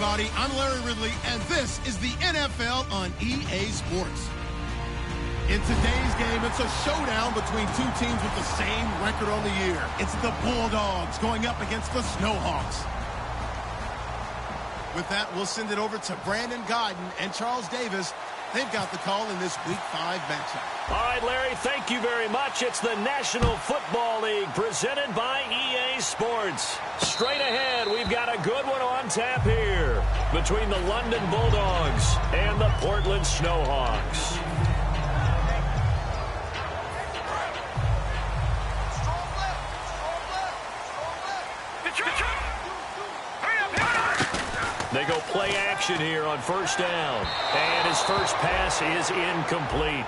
everybody. I'm Larry Ridley, and this is the NFL on EA Sports. In today's game, it's a showdown between two teams with the same record on the year. It's the Bulldogs going up against the Snowhawks. With that, we'll send it over to Brandon Godden and Charles Davis. They've got the call in this Week 5 matchup. All right, Larry, thank you very much. It's the National Football League presented by EA Sports. Straight ahead, we've got a good one on tap here between the London Bulldogs and the Portland Snowhawks. They go play action here on first down. And his first pass is incomplete.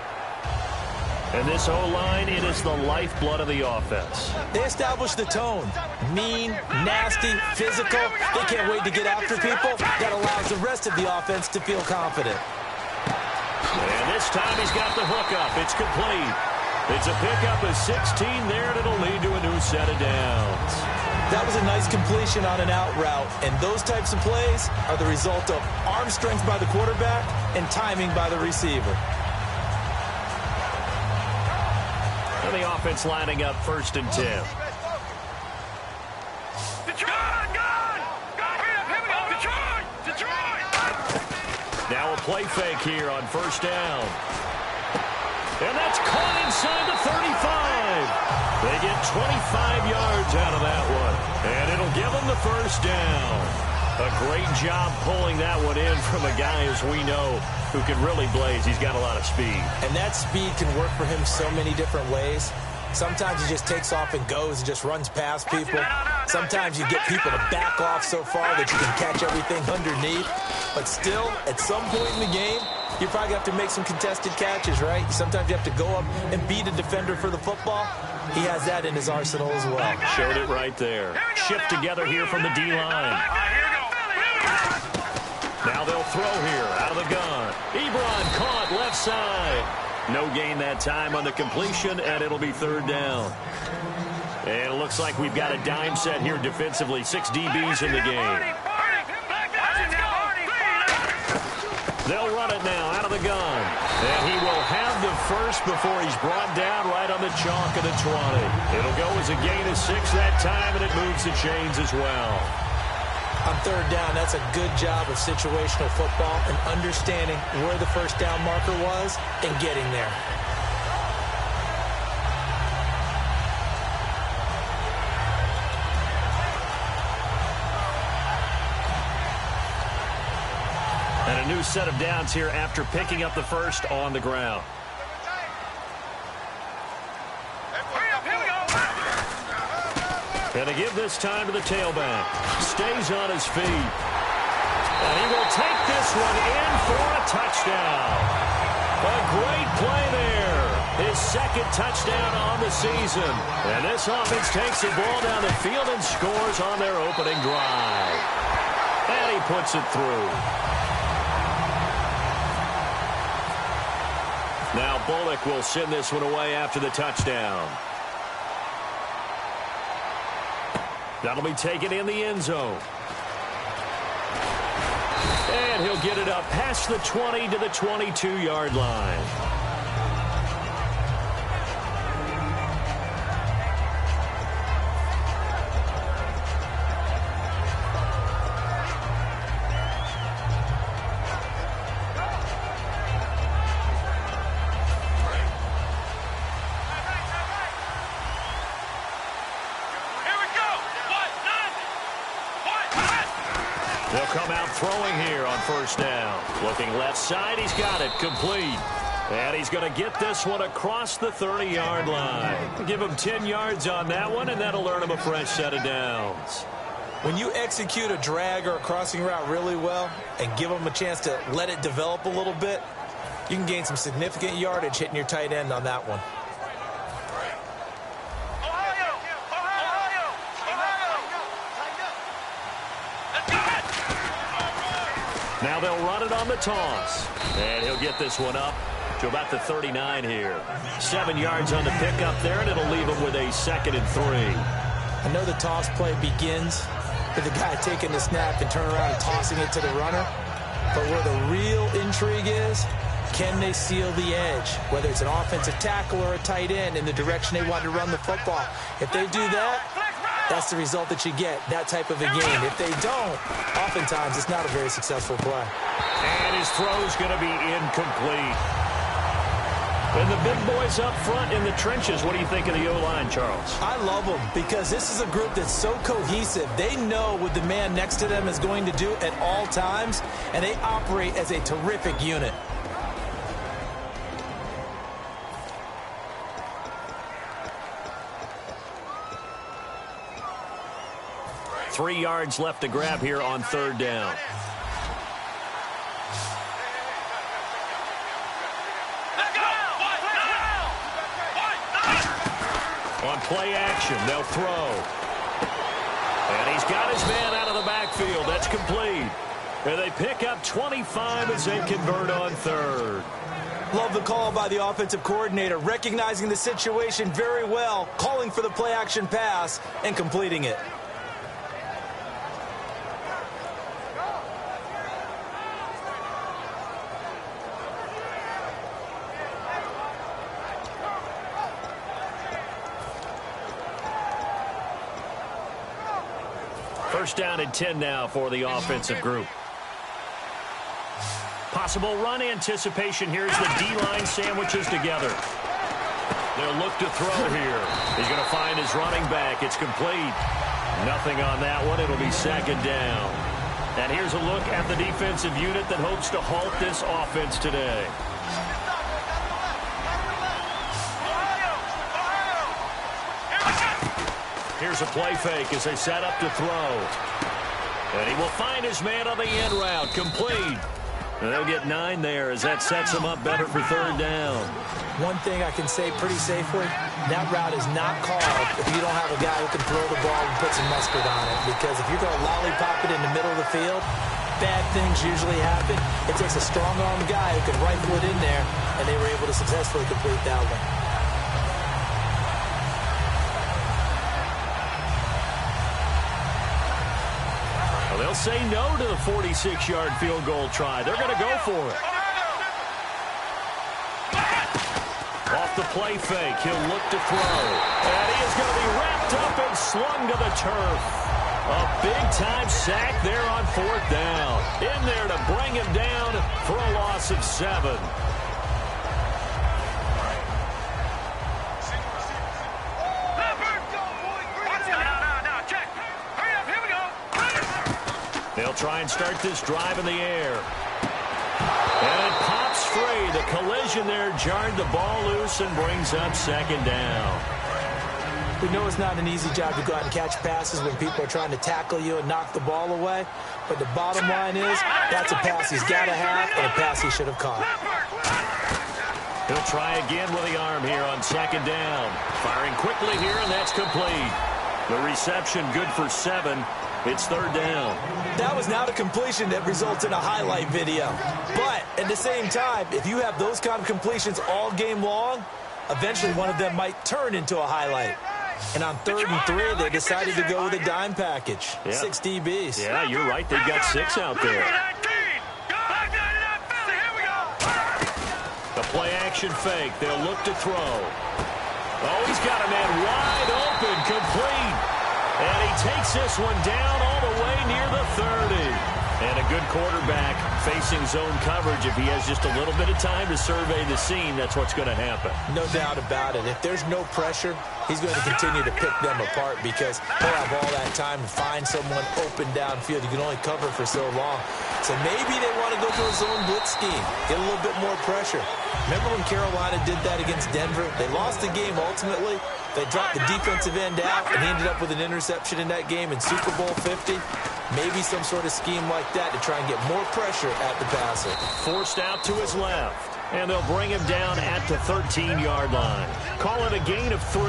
And this O-line, it is the lifeblood of the offense. They establish the tone. Mean, nasty, physical. They can't wait to get after people. That allows the rest of the offense to feel confident. And this time he's got the hookup. It's complete. It's a pickup of 16 there, and it'll lead to a new set of downs. That was a nice completion on an out route, and those types of plays are the result of arm strength by the quarterback and timing by the receiver. And the offense lining up 1st and 10. Now a play fake here on first down. And that's caught inside the 35. They get 25 yards out of that one. And it'll give them the first down. A great job pulling that one in from a guy, as we know, who can really blaze. He's got a lot of speed. And that speed can work for him so many different ways. Sometimes he just takes off and goes and just runs past people. Sometimes you get people to back off so far that you can catch everything underneath. But still, at some point in the game, you probably have to make some contested catches, right? Sometimes you have to go up and beat a defender for the football. He has that in his arsenal as well. Showed it right there. Shift together here from the D-line. Now they'll throw here out of the gun. Ebron caught left side. No gain that time on the completion, and it'll be 3rd down. And it looks like we've got a dime set here defensively. 6 DBs in the game. They'll run it now out of the gun. And he will have the first before he's brought down right on the chalk of the 20. It'll go as a gain of 6 that time, and it moves the chains as well. On 3rd down, that's a good job of situational football and understanding where the first down marker was and getting there. And a new set of downs here after picking up the first on the ground. And to give this time to the tailback. Stays on his feet. And he will take this one in for a touchdown. A great play there. His 2nd touchdown on the season. And this offense takes the ball down the field and scores on their opening drive. And he puts it through. Now Bullock will send this one away after the touchdown. That'll be taken in the end zone. And he'll get it up past the 20 to the 22-yard line. They'll come out throwing here on first down. Looking left side, he's got it, complete. And he's going to get this one across the 30-yard line. Give him 10 yards on that one, and that'll earn him a fresh set of downs. When you execute a drag or a crossing route really well and give them a chance to let it develop a little bit, you can gain some significant yardage hitting your tight end on that one. Now they'll run it on the toss. And he'll get this one up to about the 39 here. 7 yards on the pickup there, and it'll leave him with a 2nd and 3. I know the toss play begins with the guy taking the snap and turning around and tossing it to the runner. But where the real intrigue is, can they seal the edge, whether it's an offensive tackle or a tight end, in the direction they want to run the football? If they do that, that's the result that you get, that type of a game. If they don't, oftentimes it's not a very successful play. And his throw's going to be incomplete. And the big boys up front in the trenches, what do you think of the O-line, Charles? I love them because this is a group that's so cohesive. They know what the man next to them is going to do at all times, and they operate as a terrific unit. Three yards left to grab here on third down. On play action, they'll throw. And he's got his man out of the backfield. That's complete. And they pick up 25 as they convert on third. Love the call by the offensive coordinator, recognizing the situation very well, calling for the play action pass and completing it. First down and 10 now for the offensive group. Possible run anticipation here as the D-line sandwiches together. They'll look to throw here. He's going to find his running back. It's complete. Nothing on that one. It'll be second down. And here's a look at the defensive unit that hopes to halt this offense today. Here's a play fake as they set up to throw. And he will find his man on the end route. Complete. And they'll get 9 there as that sets him up better for third down. One thing I can say pretty safely, that route is not called if you don't have a guy who can throw the ball and put some mustard on it. Because if you're going to lollipop it in the middle of the field, bad things usually happen. It takes a strong-armed guy who can rifle it in there, and they were able to successfully complete that one. They'll say no to the 46-yard field goal try. They're going to go for it. Off the play fake, he'll look to throw. And he is going to be wrapped up and slung to the turf. A big-time sack there on fourth down. In there to bring him down for a loss of 7. They'll try and start this drive in the air. And it pops free. The collision there jarred the ball loose and brings up second down. We know it's not an easy job to go out and catch passes when people are trying to tackle you and knock the ball away. But the bottom line is, that's a pass he's got to have and a pass he should have caught. He'll try again with the arm here on second down. Firing quickly here, and that's complete. The reception good for 7. It's third down. That was not a completion that results in a highlight video. But at the same time, if you have those kind of completions all game long, eventually one of them might turn into a highlight. And on 3rd and 3, they decided to go with a dime package. Yeah. 6 DBs. Yeah, you're right. They've got 6 out there. The play action fake. They'll look to throw. Oh, he's got a man wide open, complete. And he takes this one down all the way near the 30. And a good quarterback facing zone coverage. If he has just a little bit of time to survey the scene, that's what's going to happen. No doubt about it. If there's no pressure, he's going to continue to pick them apart because he'll have all that time to find someone open downfield. You can only cover for so long. So maybe they want to go to a zone blitz scheme, get a little bit more pressure. Remember when Carolina did that against Denver? They lost the game ultimately. They dropped the defensive end out and he ended up with an interception in that game in Super Bowl 50. Maybe some sort of scheme like that to try and get more pressure at the passer. Forced out to his left. And they'll bring him down at the 13-yard line. Call it a gain of 3,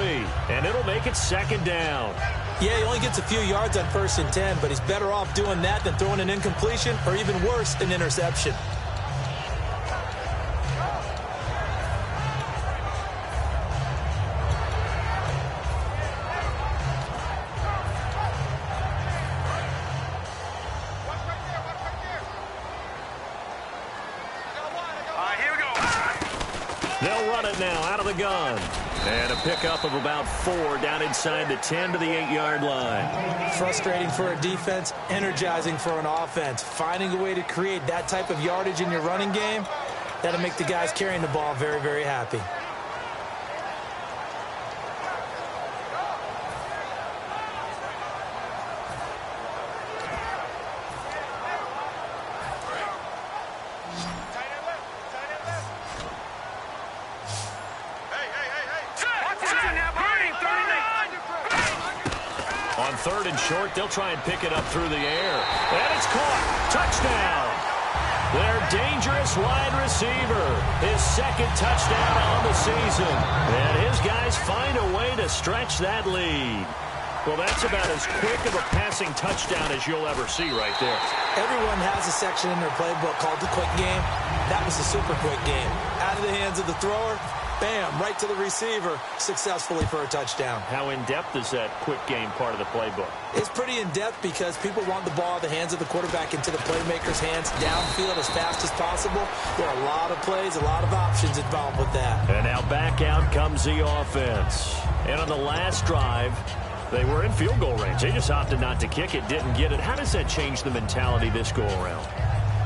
and it'll make it second down. Yeah, he only gets a few yards on 1st and 10, but he's better off doing that than throwing an incompletion or even worse, an interception. They'll run it now out of the gun. And a pickup of about 4 down inside the 10 to the 8-yard line. Frustrating for a defense, energizing for an offense. Finding a way to create that type of yardage in your running game, that'll make the guys carrying the ball very, very happy. On 3rd and short, they'll try and pick it up through the air. And it's caught. Touchdown. Their dangerous wide receiver. His 2nd touchdown on the season. And his guys find a way to stretch that lead. Well, that's about as quick of a passing touchdown as you'll ever see right there. Everyone has a section in their playbook called the quick game. That was a super quick game. Out of the hands of the thrower, bam, right to the receiver, successfully for a touchdown. How in-depth is that quick game part of the playbook? It's pretty in-depth because people want the ball in the hands of the quarterback into the playmaker's hands downfield as fast as possible. There are a lot of plays, a lot of options involved with that. And now back out comes the offense. And on the last drive, they were in field goal range. They just opted not to kick it, didn't get it. How does that change the mentality this go-around?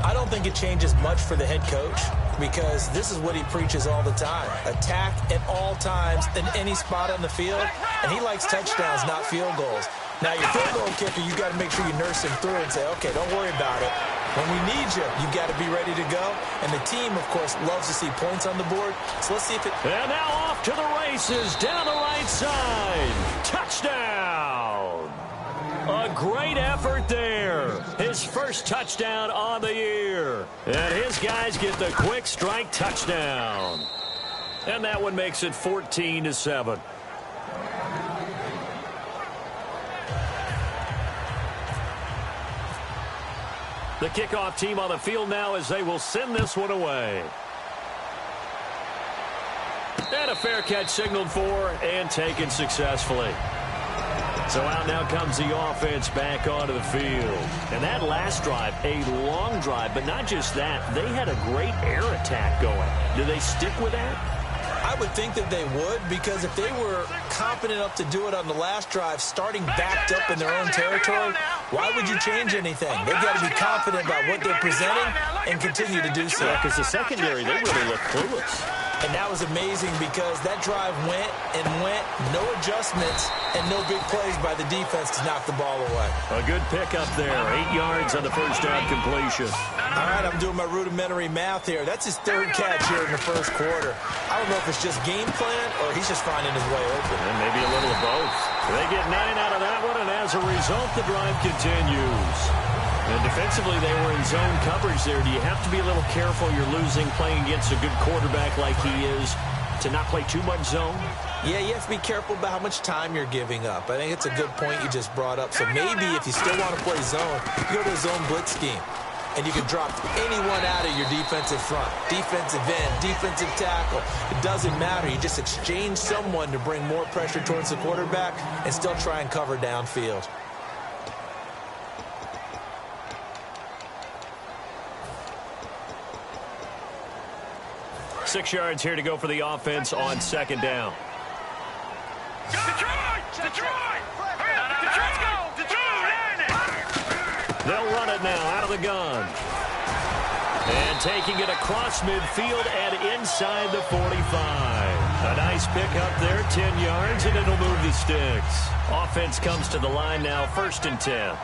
I don't think it changes much for the head coach because this is what he preaches all the time. Attack at all times in any spot on the field, and he likes touchdowns, not field goals. Now, your field goal kicker, you got to make sure you nurse him through and say, okay, don't worry about it. When we need you, you got to be ready to go. And the team, of course, loves to see points on the board. So let's see if it... And now off to the races down the right side. Touchdown! A great effort there. His first touchdown on the year. And his guys get the quick strike touchdown. And that one makes it 14-7. The kickoff team on the field now as they will send this one away. And a fair catch signaled for and taken successfully. So out now comes the offense back onto the field. And that last drive, a long drive, but not just that. They had a great air attack going. Do they stick with that? I would think that they would, because if they were confident enough to do it on the last drive, starting backed up in their own territory, why would you change anything? They've got to be confident about what they're presenting and continue to do so. Yeah, because the secondary, they really look clueless. And that was amazing because that drive went and went, no adjustments, and no big plays by the defense to knock the ball away. A good pickup there, 8 yards on the first down completion. All right, I'm doing my rudimentary math here. That's his 3rd catch here in the first quarter. I don't know if it's just game plan or he's just finding his way open. And maybe a little of both. They get 9 out of that one, and as a result, the drive continues. And defensively, they were in zone coverage there. Do you have to be a little careful? You're losing playing against a good quarterback like he is to not play too much zone? Yeah, you have to be careful about how much time you're giving up. I think it's a good point you just brought up. So maybe if you still want to play zone, you go to a zone blitz scheme. And you can drop anyone out of your defensive front. Defensive end, defensive tackle. It doesn't matter. You just exchange someone to bring more pressure towards the quarterback and still try and cover downfield. Six yards here to go for the offense on 2nd down. They'll run it now out of the gun. And taking it across midfield and inside the 45. A nice pickup there, 10 yards, and it'll move the sticks. Offense comes to the line now, 1st and 10.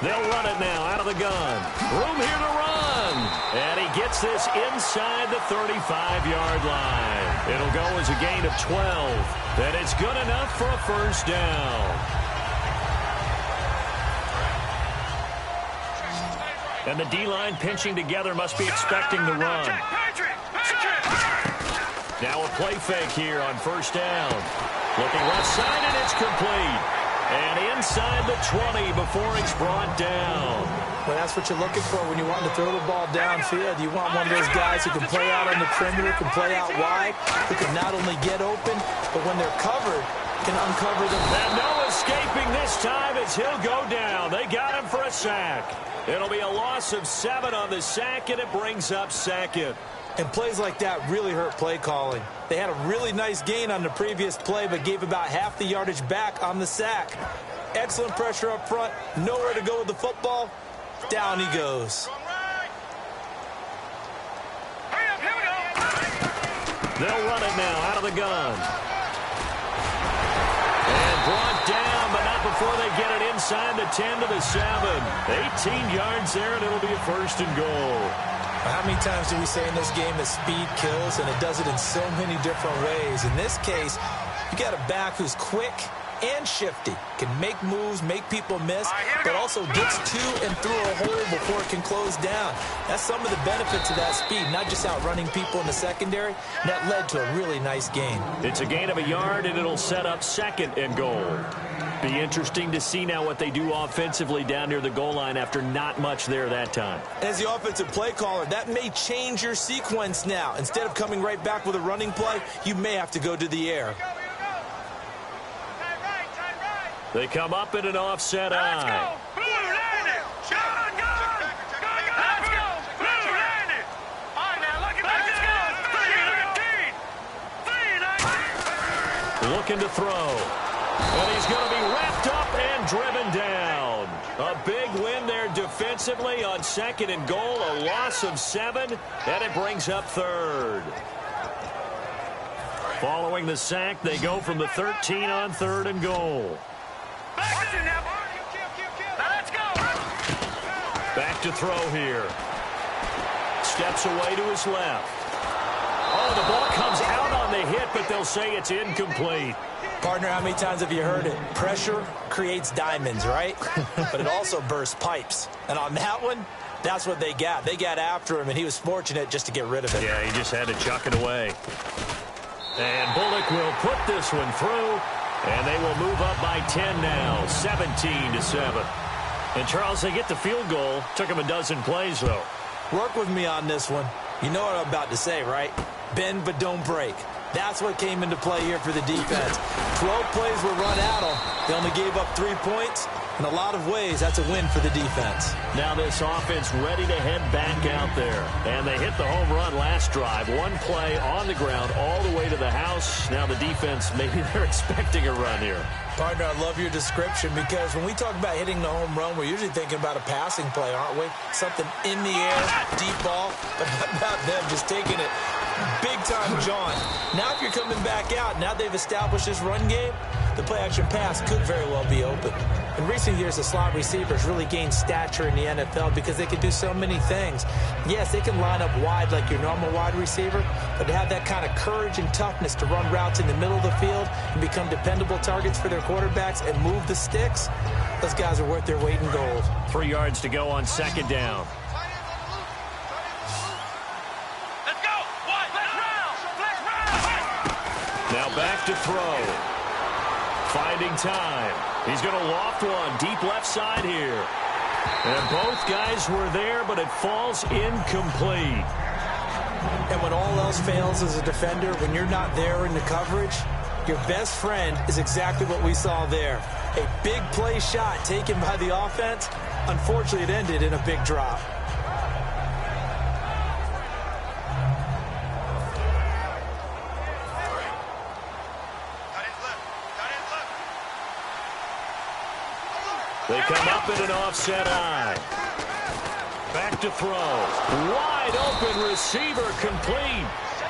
They'll run it now out of the gun. Room here to run. And he gets this inside the 35-yard line. It'll go as a gain of 12. And it's good enough for a first down. And the D-line pinching together must be expecting the run. Now a play fake here on 1st down. Looking left side, and it's complete. And inside the 20 before it's brought down. Well, that's what you're looking for when you want to throw the ball downfield. You want one of those guys who can play out on the perimeter, can play out wide, who can not only get open, but when they're covered, can uncover them. And no escaping this time as he'll go down. They got him for a sack. It'll be a loss of 7 on the sack, and it brings up second. And plays like that really hurt play calling. They had a really nice gain on the previous play, but gave about half the yardage back on the sack. Excellent pressure up front. Nowhere to go with the football. Down he goes. They'll run it now out of the gun. And brought down, but not before they get it inside the 10 to the 7. 18 yards there, and it'll be a 1st and goal. How many times do we say in this game that speed kills, and it does it in so many different ways? In this case, you got a back who's quick and shifty, can make moves, make people miss, but also gets to and through a hole before it can close down. That's some of the benefits of that speed, not just outrunning people in the secondary. That led to a really nice gain. It's a gain of a yard, and it'll set up 2nd and goal. Be interesting to see now what they do offensively down near the goal line after not much there that time. As the offensive play caller, that may change your sequence now. Instead of coming right back with a running play, you may have to go to the air. They come up in an offset eye. Looking to throw. And he's going to be wrapped up and driven down. A big win there defensively on 2nd and goal. A loss of 7, and it brings up 3rd. Following the sack, they go from the 13 on 3rd and goal. Back to throw here. Steps away to his left. Oh, the ball comes out on the hit, but they'll say it's incomplete. Partner, how many times have you heard it? Pressure creates diamonds, right? But it also bursts pipes. And on that one, that's what they got. They got after him, and he was fortunate just to get rid of it. Yeah, he just had to chuck it away. And Bullock will put this one through, and they will move up by 10 now, 17-7. And, Charles, they get the field goal. Took them a dozen plays, though. Work with me on this one. You know what I'm about to say, right? Bend but don't break. That's what came into play here for the defense. 12 plays were run at them. They only gave up 3 points. In a lot of ways, that's a win for the defense. Now this offense ready to head back out there. And they hit the home run last drive. 1 play on the ground all the way to the house. Now the defense, maybe they're expecting a run here. Partner, I love your description because when we talk about hitting the home run, we're usually thinking about a passing play, aren't we? Something in the air, deep ball, but how about them just taking it big time, John? Now if you're coming back out, now they've established this run game, the play-action pass could very well be open. In recent years, the slot receivers really gained stature in the NFL because they can do so many things. Yes, they can line up wide like your normal wide receiver, but to have that kind of courage and toughness to run routes in the middle of the field and become dependable targets for their quarterbacks and move the sticks, those guys are worth their weight in gold. 3 yards to go on 2nd down. Let's go! Let's round! Now back to throw. Finding time. He's going to loft one deep left side here. And both guys were there, but it falls incomplete. And when all else fails as a defender, when you're not there in the coverage, your best friend is exactly what we saw there. A big play shot taken by the offense. Unfortunately, it ended in a big drop. They come up in an offset eye. Back to throw. Wide open receiver complete.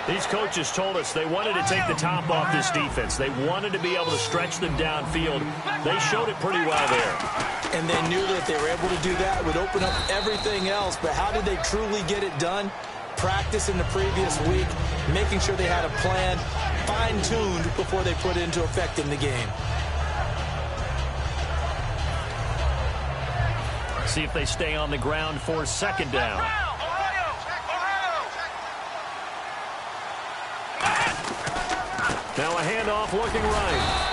These coaches told us they wanted to take the top off this defense. They wanted to be able to stretch them downfield. They showed it pretty well there. And they knew that if they were able to do that, it would open up everything else. But how did they truly get it done? Practice in the previous week, making sure they had a plan, fine-tuned before they put it into effect in the game. See if they stay on the ground for 2nd down. Now a handoff looking right.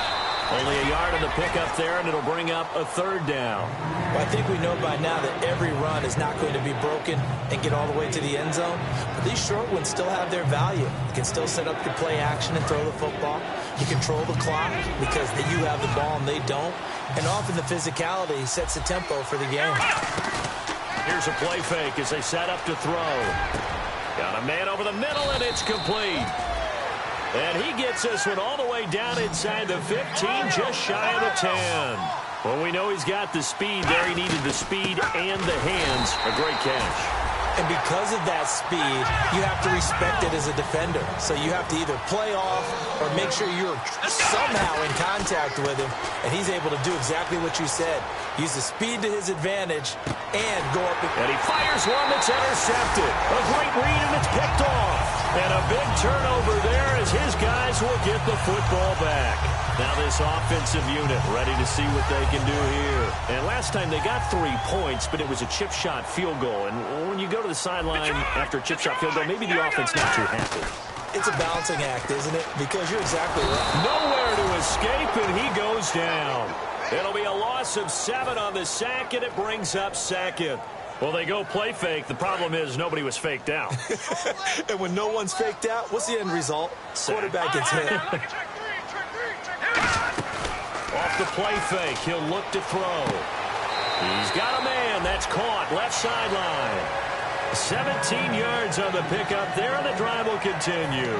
Only a yard on the pickup there, and it'll bring up a 3rd down. Well, I think we know by now that every run is not going to be broken and get all the way to the end zone. But these short ones still have their value. You can still set up your play action and throw the football. You control the clock because you have the ball and they don't. And often the physicality sets the tempo for the game. Here's a play fake as they set up to throw. Got a man over the middle, and it's complete. And he gets this one all the way down inside the 15, just shy of the 10. Well, we know he's got the speed there. He needed the speed and the hands. A great catch. And because of that speed, you have to respect it as a defender. So you have to either play off or make sure you're somehow in contact with him. And he's able to do exactly what you said. Use the speed to his advantage and go up. And he fires one that's intercepted. A great read, and it's picked off. And a big turnover there as his guys will get the football back. Now this offensive unit ready to see what they can do here. And last time they got 3 points, but it was a chip shot field goal. And when you go to the sideline after a chip shot field goal, maybe the offense not too happy. It's a balancing act, isn't it? Because you're exactly right. Nowhere to escape, and he goes down. It'll be a loss of 7 on the sack, and it brings up second. Well, they go play fake. The problem is nobody was faked out. And when no one's faked out, what's the end result? Quarterback gets hit. Off the play fake, he'll look to throw. He's got a man. That's caught. Left sideline. 17 yards on the pickup there, and the drive will continue.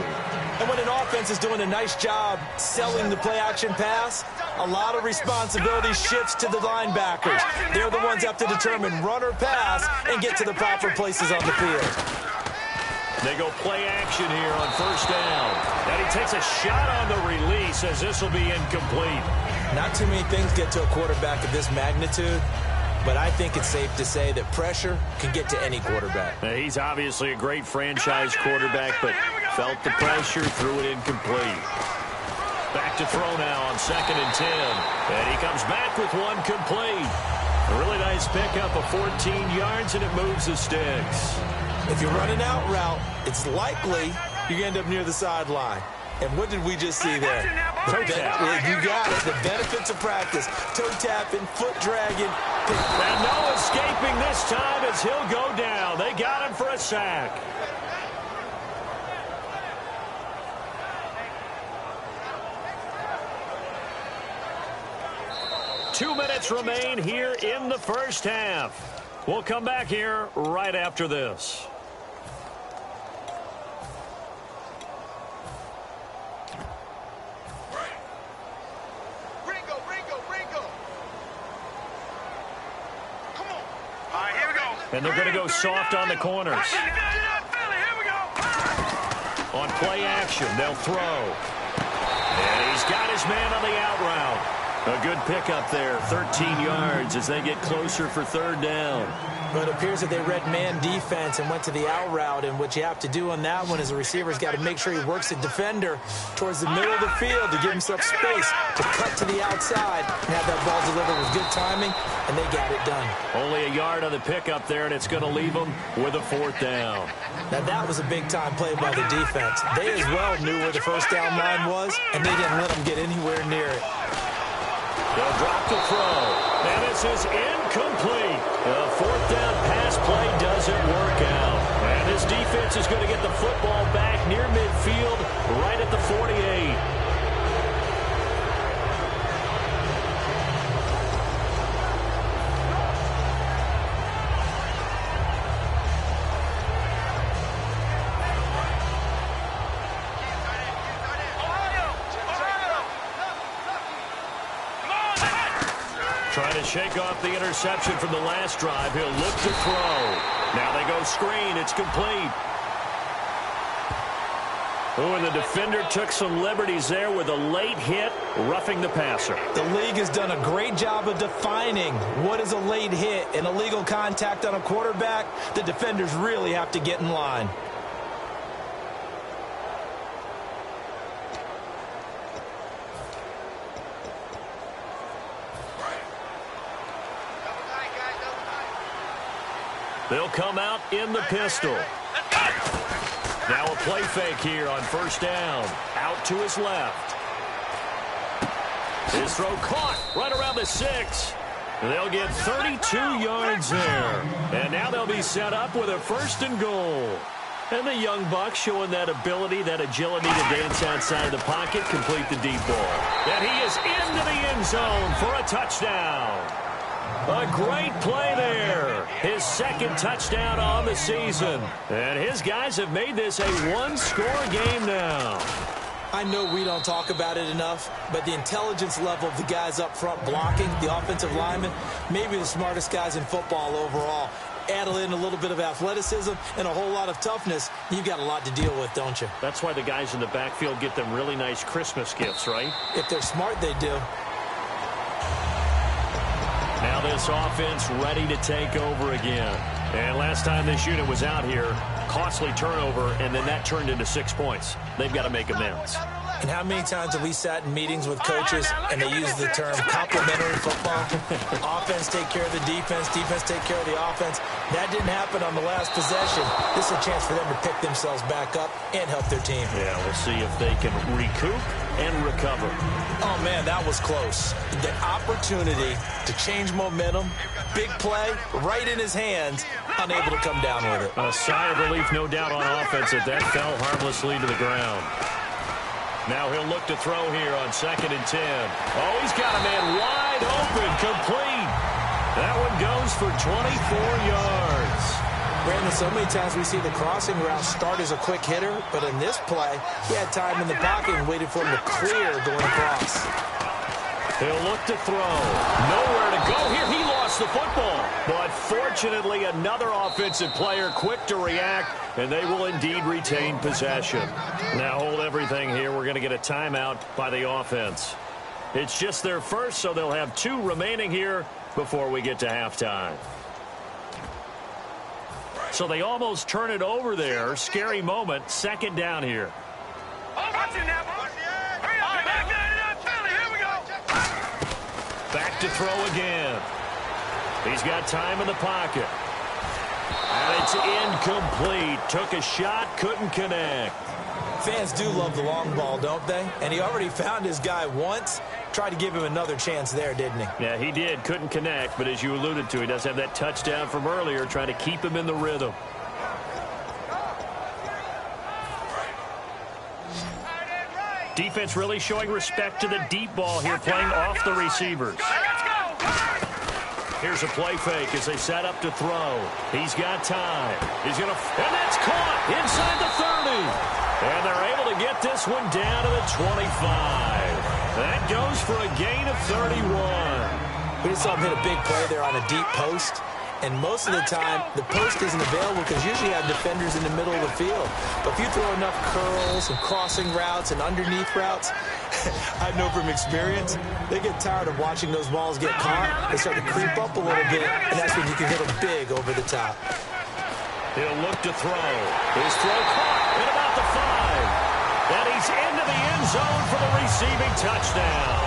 And when an offense is doing a nice job selling the play-action pass, a lot of responsibility shifts to the linebackers. They're the ones that have to determine run or pass and get to the proper places on the field. They go play action here on first down. And he takes a shot on the release as this will be incomplete. Not too many things get to a quarterback of this magnitude, but I think it's safe to say that pressure can get to any quarterback. Now, he's obviously a great franchise quarterback, but felt the pressure, threw it incomplete. Back to throw now on 2nd and 10. And he comes back with one complete. A really nice pickup of 14 yards, and it moves the sticks. If you run an out route, it's likely you end up near the sideline. And what did we just see there? Toe tap. You got it. The benefits of practice. Toe tapping, foot dragging. And no escaping this time as he'll go down. They got him for a sack. Two minutes remain here in the first half. We'll come back here right after this. And they're going to go soft on the corners. On play action, they'll throw. And he's got his man on the out route. A good pickup there, 13 yards as they get closer for third down. But it appears that they read man defense and went to the out route. And what you have to do on that one is the receiver's got to make sure he works the defender towards the middle of the field to give himself space to cut to the outside and have that ball delivered with good timing, and they got it done. Only a yard on the pickup there, and it's going to leave them with a 4th down. Now, that was a big-time play by the defense. They as well knew where the first down line was, and they didn't let them get anywhere near it. They'll drop to throw. And this is incomplete. The 4th down pass play doesn't work out. And this defense is going to get the football back near midfield, right at the 48. Trying to shake off the interception from the last drive. He'll look to throw. Now they go screen. It's complete. Oh, and the defender took some liberties there with a late hit, roughing the passer. The league has done a great job of defining what is a late hit. An illegal contact on a quarterback, the defenders really have to get in line. They'll come out in the pistol. Now a play fake here on first down. Out to his left. His throw caught right around the 6. They'll get 32 yards there. And now they'll be set up with a 1st and goal. And the young buck showing that ability, that agility to dance outside of the pocket, complete the deep ball. And he is into the end zone for a touchdown. A great play there. His second touchdown on the season. And his guys have made this a one-score game now. I know we don't talk about it enough, but the intelligence level of the guys up front blocking, the offensive linemen, maybe the smartest guys in football overall. Add in a little bit of athleticism and a whole lot of toughness, you've got a lot to deal with, don't you? That's why the guys in the backfield get them really nice Christmas gifts, right? If they're smart, they do. Now this offense ready to take over again. And last time this unit was out here, costly turnover, and then that turned into 6 points. They've got to make amends. And how many times have we sat in meetings with coaches and they use the term complementary football? Offense take care of the defense, defense take care of the offense. That didn't happen on the last possession. This is a chance for them to pick themselves back up and help their team. Yeah, we'll see if they can recoup and recover. Oh, man, that was close. The opportunity to change momentum, big play, right in his hands, unable to come down with it. A sigh of relief, no doubt, on offense that fell harmlessly to the ground. Now he'll look to throw here on 2nd and 10. Oh, he's got a man wide open, complete. That one goes for 24 yards. Brandon, so many times we see the crossing route start as a quick hitter, but in this play, he had time in the pocket and waited for him to clear going across. He'll look to throw. Nowhere to go here. He lost the football. But fortunately, another offensive player quick to react, and they will indeed retain possession. Now hold everything here. We're going to get a timeout by the offense. It's just their first, so they'll have 2 remaining here before we get to halftime. So they almost turn it over there. Scary moment. 2nd down here. Back to throw again. He's got time in the pocket. And it's incomplete. Took a shot, couldn't connect. Fans do love the long ball, don't they? And he already found his guy once. Tried to give him another chance there, didn't he? Yeah, he did. Couldn't connect, but as you alluded to, he does have that touchdown from earlier, trying to keep him in the rhythm. Defense really showing respect to the deep ball here, playing off the receivers. Here's a play fake as they set up to throw. He's got time. He's going to, and that's caught inside the 30. And they're able to get this one down to the 25. That goes for a gain of 31. We just saw him hit a big play there on a deep post. And most of the time, the post isn't available because usually you have defenders in the middle of the field. But if you throw enough curls and crossing routes and underneath routes, I know from experience, they get tired of watching those balls get caught. They start to creep up a little bit, and that's when you can hit them big over the top. He'll look to throw. His throw caught at about the 5. And he's into the end zone for the receiving touchdown.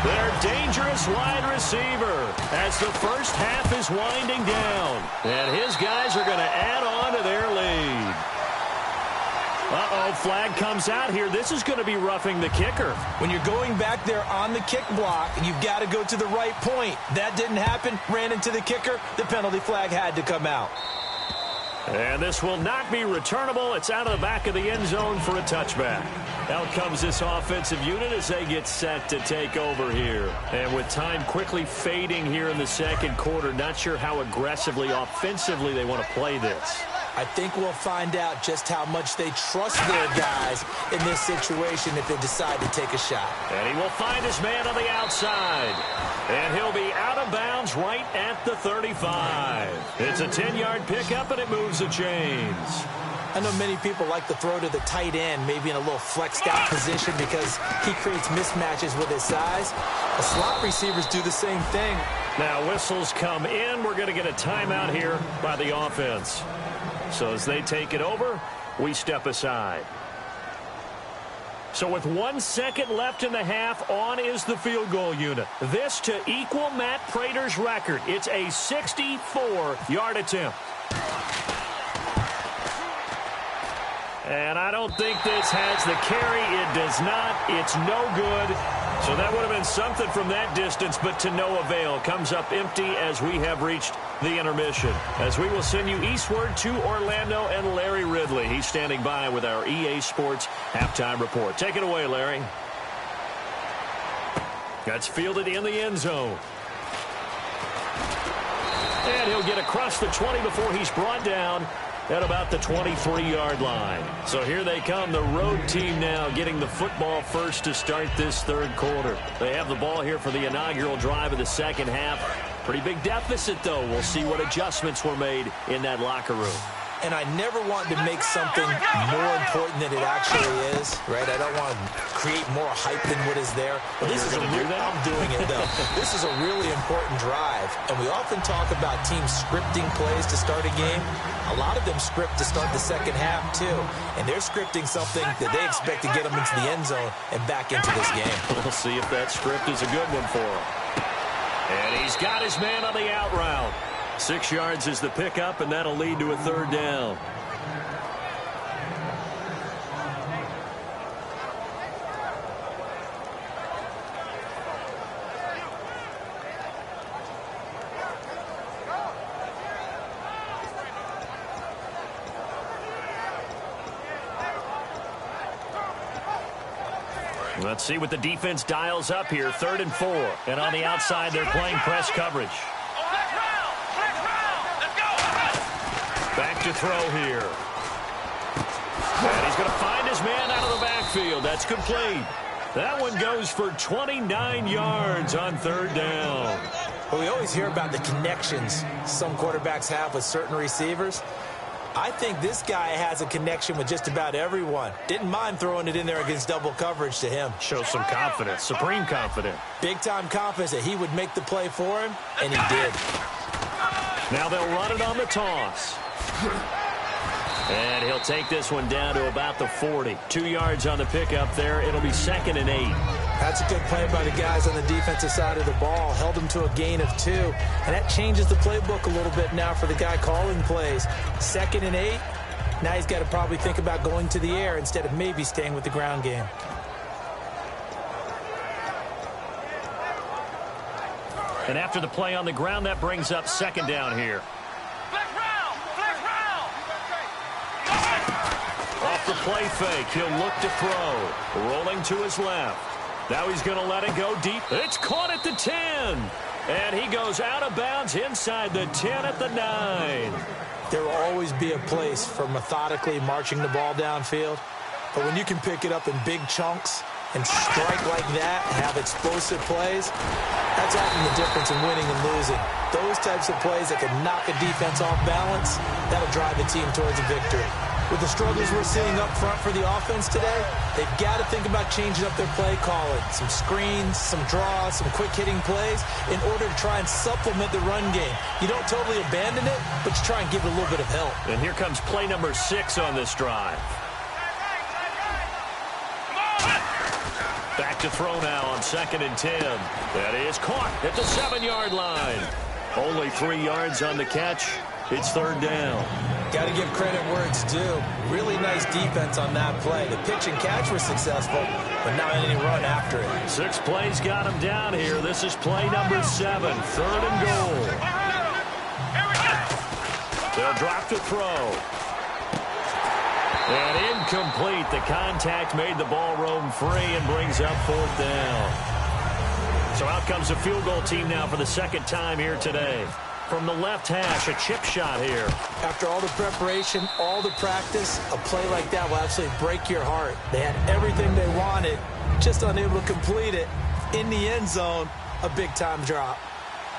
Their dangerous wide receiver as the first half is winding down. And his guys are going to add on to their lead. Uh-oh, flag comes out here. This is going to be roughing the kicker. When you're going back there on the kick block, you've got to go to the right point. That didn't happen. Ran into the kicker. The penalty flag had to come out. And this will not be returnable. It's out of the back of the end zone for a touchback. Out comes this offensive unit as they get set to take over here. And with time quickly fading here in the second quarter, not sure how aggressively, offensively they want to play this. I think we'll find out just how much they trust their guys in this situation if they decide to take a shot. And he will find his man on the outside. And he'll be out of bounds right at the 35. It's a 10-yard pickup, and it moves the chains. I know many people like to throw to the tight end, maybe in a little flexed out position because he creates mismatches with his size. The slot receivers do the same thing. Now whistles come in. We're going to get a timeout here by the offense. So as they take it over, we step aside. So with 1 second left in the half, on is the field goal unit. This to equal Matt Prater's record. It's a 64-yard attempt. And I don't think this has the carry. It does not. It's no good. So that would have been something from that distance, but to no avail. Comes up empty as we have reached the intermission. As we will send you eastward to Orlando and Larry Ridley. He's standing by with our EA Sports halftime report. Take it away, Larry. That's fielded in the end zone. get across the 20 before he's brought down at about the 23-yard line. So here they come, the road team now getting the football first to start this third quarter. They have the ball here for the inaugural drive of the second half. Pretty big deficit, though. We'll see what adjustments were made in that locker room. And I never want to make something more important than it actually is, right? I don't want to create more hype than what is there. But this is I'm doing it, though. This is a really important drive. And we often talk about teams scripting plays to start a game. A lot of them script to start the second half, too. And they're scripting something that they expect to get them into the end zone and back into this game. We'll see if that script is a good one for him. And he's got his man on the out route. 6 yards is the pickup, and that'll lead to a third down. Let's see what the defense dials up here. 3rd and 4. And on the outside, they're playing press coverage. Back to throw here. And he's going to find his man out of the backfield. That's complete. That one goes for 29 yards on 3rd down. Well, we always hear about the connections some quarterbacks have with certain receivers. I think this guy has a connection with just about everyone. Didn't mind throwing it in there against double coverage to him. Shows some confidence, supreme confidence. Big-time confidence that he would make the play for him, and he did. Now they'll run it on the toss. And he'll take this one down to about the 40. 2 yards on the pickup there. It'll be 2nd and 8. That's a good play by the guys on the defensive side of the ball. Held them to a gain of 2. And that changes the playbook a little bit now for the guy calling plays. 2nd and 8. Now he's got to probably think about going to the air instead of maybe staying with the ground game. And after the play on the ground, that brings up 2nd down here. Off the play fake, he'll look to throw. Rolling to his left. Now he's going to let it go deep. It's caught at the 10. And he goes out of bounds inside the 10 at the 9. There will always be a place for methodically marching the ball downfield. But when you can pick it up in big chunks and strike like that and have explosive plays, that's often the difference in winning and losing. Those types of plays that can knock a defense off balance, that'll drive the team towards a victory. With the struggles we're seeing up front for the offense today, they've got to think about changing up their play calling. Some screens, some draws, some quick-hitting plays in order to try and supplement the run game. You don't totally abandon it, but you try and give it a little bit of help. And here comes play number 6 on this drive. Back to throw now on 2nd and 10. That is caught at the 7-yard line. Only 3 yards on the catch. It's 3rd down. Got to give credit where it's due. Really nice defense on that play. The pitch and catch was successful, but not any run after it. 6 plays got him down here. This is play number 7, 3rd and goal. They'll drop to throw. And incomplete. The contact made the ball roam free and brings up 4th down. So out comes the field goal team now for the 2nd time here today. From the left hash, a chip shot here. After all the preparation, all the practice, a play like that will absolutely break your heart. They had everything they wanted, just unable to complete it. In the end zone, a big-time drop.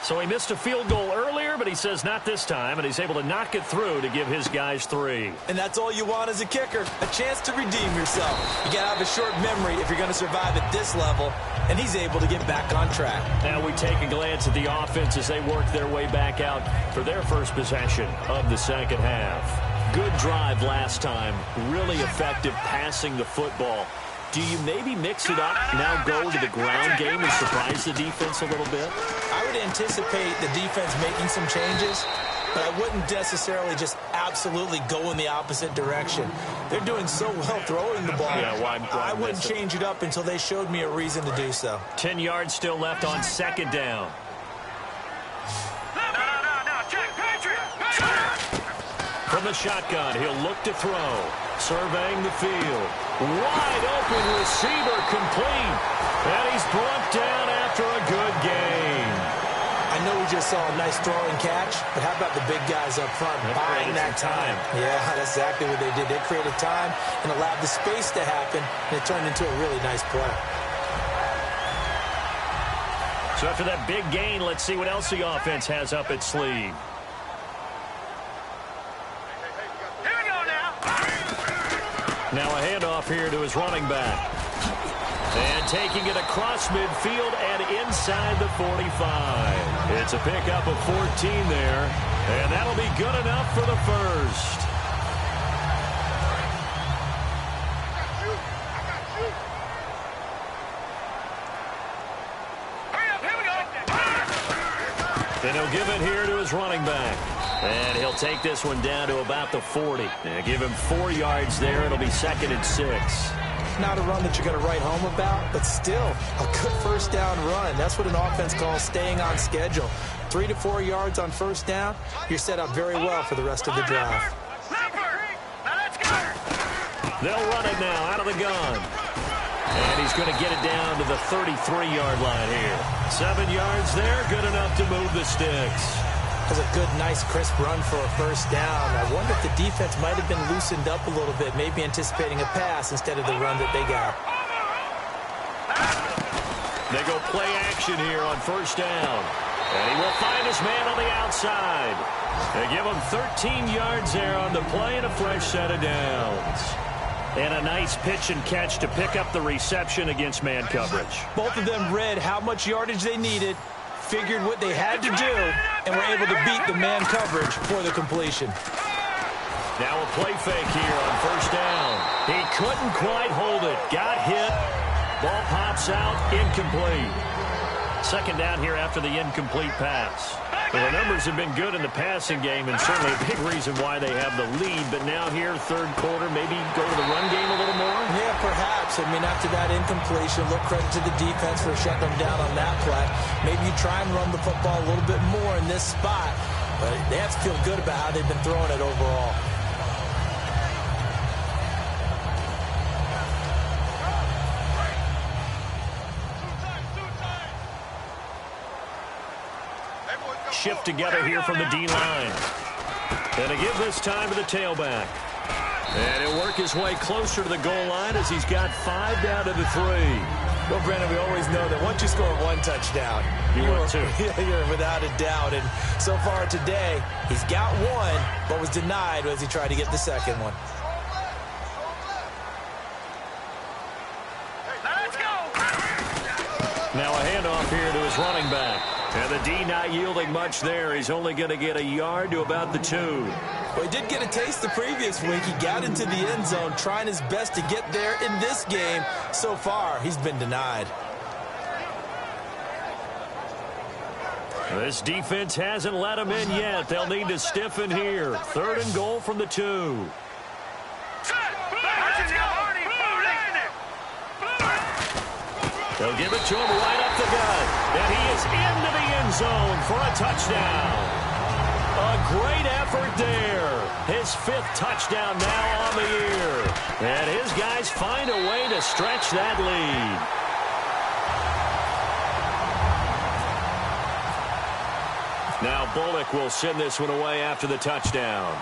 So he missed a field goal earlier, but he says not this time, and he's able to knock it through to give his guys 3. And that's all you want as a kicker, a chance to redeem yourself. You got to have a short memory if you're going to survive at this level, and he's able to get back on track. Now we take a glance at the offense as they work their way back out for their first possession of the second half. Good drive last time, really effective passing the football. Do you maybe mix it up, now go to the ground game and surprise the defense a little bit? I would anticipate the defense making some changes, but I wouldn't necessarily just absolutely go in the opposite direction. They're doing so well throwing the ball. Yeah, why I wouldn't change it up until they showed me a reason to do so. 10 yards still left on 2nd down. From the shotgun, he'll look to throw. Surveying the field. Wide open receiver complete. And he's brought down after a good game. I know we just saw a nice throwing catch, but how about the big guys up front buying that time? Yeah, that's exactly what they did. They created time and allowed the space to happen, and it turned into a really nice play. So after that big gain, let's see what else the offense has up its sleeve. Here we go now. Now a handoff here to his running back. And taking it across midfield and inside the 45. It's a pickup of 14 there. And that'll be good enough for the first. Then he'll give it here to his running back. And he'll take this one down to about the 40. And give him 4 yards there. It'll be 2nd and 6. Not a run that you're going to write home about, but still a good first down run. That's what an offense calls staying on schedule. 3 to 4 yards on first down, you're set up very well for the rest of the drive. They'll run it now out of the gun. And he's going to get it down to the 33-yard line here. 7 yards there, good enough to move the sticks. That's a good, nice, crisp run for a first down. I wonder if the defense might have been loosened up a little bit, maybe anticipating a pass instead of the run that they got. They go play action here on first down. And he will find his man on the outside. They give him 13 yards there on the play and a fresh set of downs. And a nice pitch and catch to pick up the reception against man coverage. Both of them read how much yardage they needed, figured what they had to do, and were able to beat the man coverage for the completion. Now a play fake here on first down. He couldn't quite hold it. Got hit. Ball pops out. Incomplete. 2nd down here after the incomplete pass. Well, the numbers have been good in the passing game, and certainly a big reason why they have the lead. But now here, 3rd quarter, maybe go to the run game a little more? Yeah, perhaps. I mean, after that incompletion, look credit to the defense for shutting them down on that play. Maybe you try and run the football a little bit more in this spot. But they have to feel good about how they've been throwing it overall. Shift together here from the D-line. And to give this time to the tailback. And he'll work his way closer to the goal line as he's got 5 down to the 3. Well, Brandon, we always know that once you score 1 touchdown, you're 2. You're without a doubt. And so far today, he's got 1, but was denied as he tried to get the second one. Let's go. Now a handoff here to his running back. And the D not yielding much there. He's only going to get a yard to about the 2. Well, he did get a taste the previous week. He got into the end zone, trying his best to get there in this game. So far, he's been denied. This defense hasn't let him in yet. They'll need to stiffen here. 3rd and goal from the 2. They'll give it to him right up the gut. And he is into the end zone for a touchdown. A great effort there. His 5th touchdown now on the year. And his guys find a way to stretch that lead. Now Bullock will send this one away after the touchdown.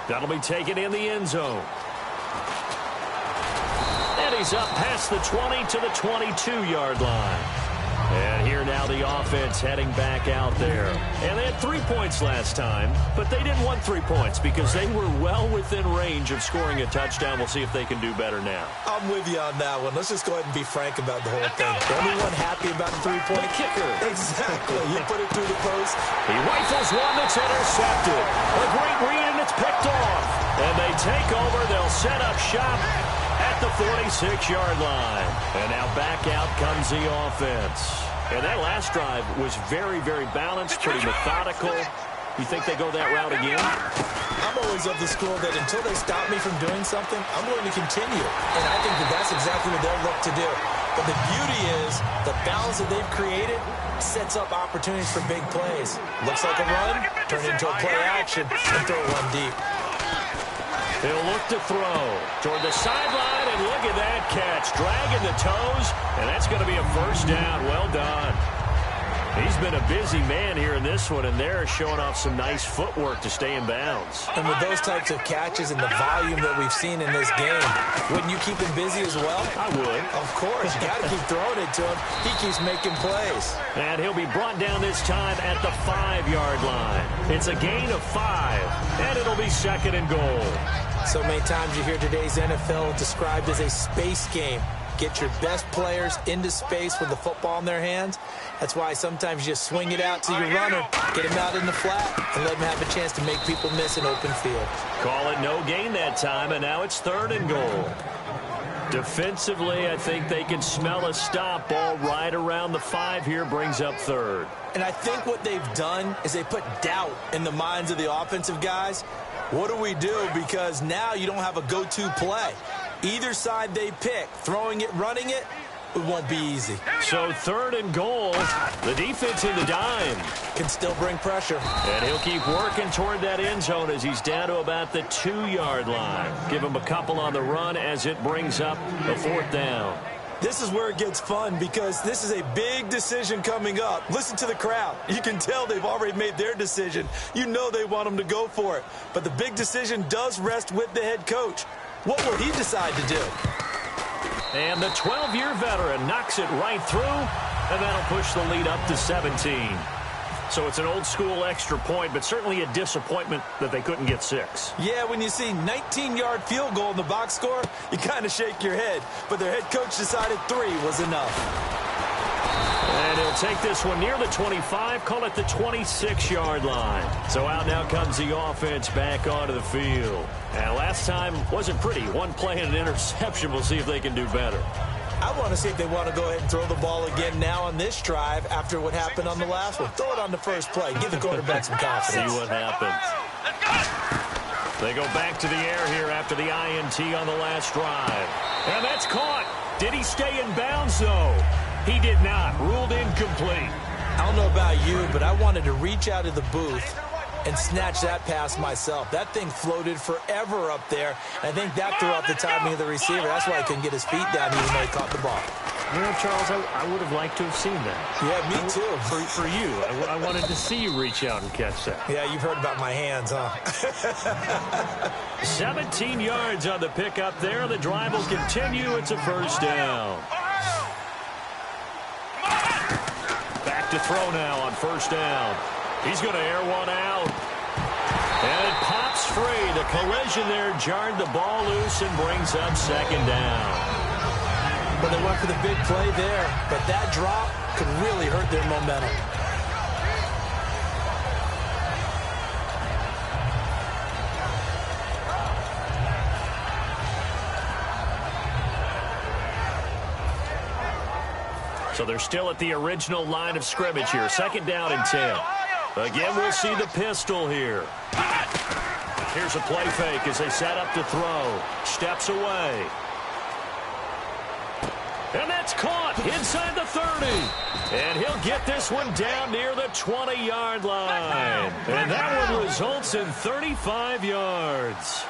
That'll be taken in the end zone. And he's up past the 20 to the 22-yard line. And here now the offense heading back out there. And they had 3 points last time, but they didn't want 3 points because they were well within range of scoring a touchdown. We'll see if they can do better now. I'm with you on that one. Let's just go ahead and be frank about the whole thing. The only one happy about the 3-point kicker. Exactly. You put it through the post. He rifles one that's intercepted. A great read, and it's picked off. And they take over. They'll set up shop at the 46-yard line. And now back out comes the offense. And that last drive was very, very balanced, pretty methodical. You think they go that route again? I'm always of the school that until they stop me from doing something, I'm going to continue. And I think that that's exactly what they'll look to do. But the beauty is the balance that they've created sets up opportunities for big plays. Looks like a run, turn it into a play action, and throw one deep. He'll look to throw toward the sideline, and look at that catch. Dragging the toes, and that's going to be a first down. Well done. He's been a busy man here in this one, and they're showing off some nice footwork to stay in bounds. And with those types of catches and the volume that we've seen in this game, wouldn't you keep him busy as well? I would. Of course. You got to keep throwing it to him. He keeps making plays. And he'll be brought down this time at the 5-yard line. It's a gain of 5, and it'll be second and goal. So many times you hear today's NFL described as a space game. Get your best players into space with the football in their hands. That's why sometimes you just swing it out to your runner, get him out in the flat, and let him have a chance to make people miss an open field. Call it no gain that time, and now it's third and goal. Defensively, I think they can smell a stop. Ball right around the 5 here, brings up third. And I think what they've done is they put doubt in the minds of the offensive guys. What do we do? Because now you don't have a go-to play. Either side they pick, throwing it, running it, it won't be easy. So third and goal, the defense in the dime. Can still bring pressure. And he'll keep working toward that end zone as he's down to about the 2-yard line. Give him a couple on the run as it brings up the 4th down. This is where it gets fun because this is a big decision coming up. Listen to the crowd. You can tell they've already made their decision. You know they want them to go for it. But the big decision does rest with the head coach. What will he decide to do? And the 12-year veteran knocks it right through, and that'll push the lead up to 17. So it's an old-school extra point, but certainly a disappointment that they couldn't get 6. Yeah, when you see 19-yard field goal in the box score, you kind of shake your head. But their head coach decided 3 was enough. And he'll take this one near the 25, call it the 26-yard line. So out now comes the offense back onto the field. And last time wasn't pretty. One play and an interception. We'll see if they can do better. I want to see if they want to go ahead and throw the ball again now on this drive after what happened on the last one. Throw it on the first play. Give the quarterback some confidence. See what happens. They go back to the air here after the INT on the last drive. And that's caught. Did he stay in bounds, though? He did not. Ruled incomplete. I don't know about you, but I wanted to reach out of the booth and snatch that pass myself. That thing floated forever up there. I think that threw off the timing of the receiver. That's why he couldn't get his feet down even though he caught the ball. You know, Charles, I would have liked to have seen that. Yeah, me too. For you. I wanted to see you reach out and catch that. Yeah, you've heard about my hands, huh? 17 yards on the pickup there. The drive will continue. It's a first down. Back to throw now on first down. He's going to air one out. And it pops free. The collision there jarred the ball loose and brings up second down. But they went for the big play there. But that drop could really hurt their momentum. So they're still at the original line of scrimmage here. Second down and 10. Again, we'll see the pistol here. Here's a play fake as they set up to throw. Steps away. And that's caught inside the 30. And he'll get this one down near the 20-yard line. And that one results in 35 yards.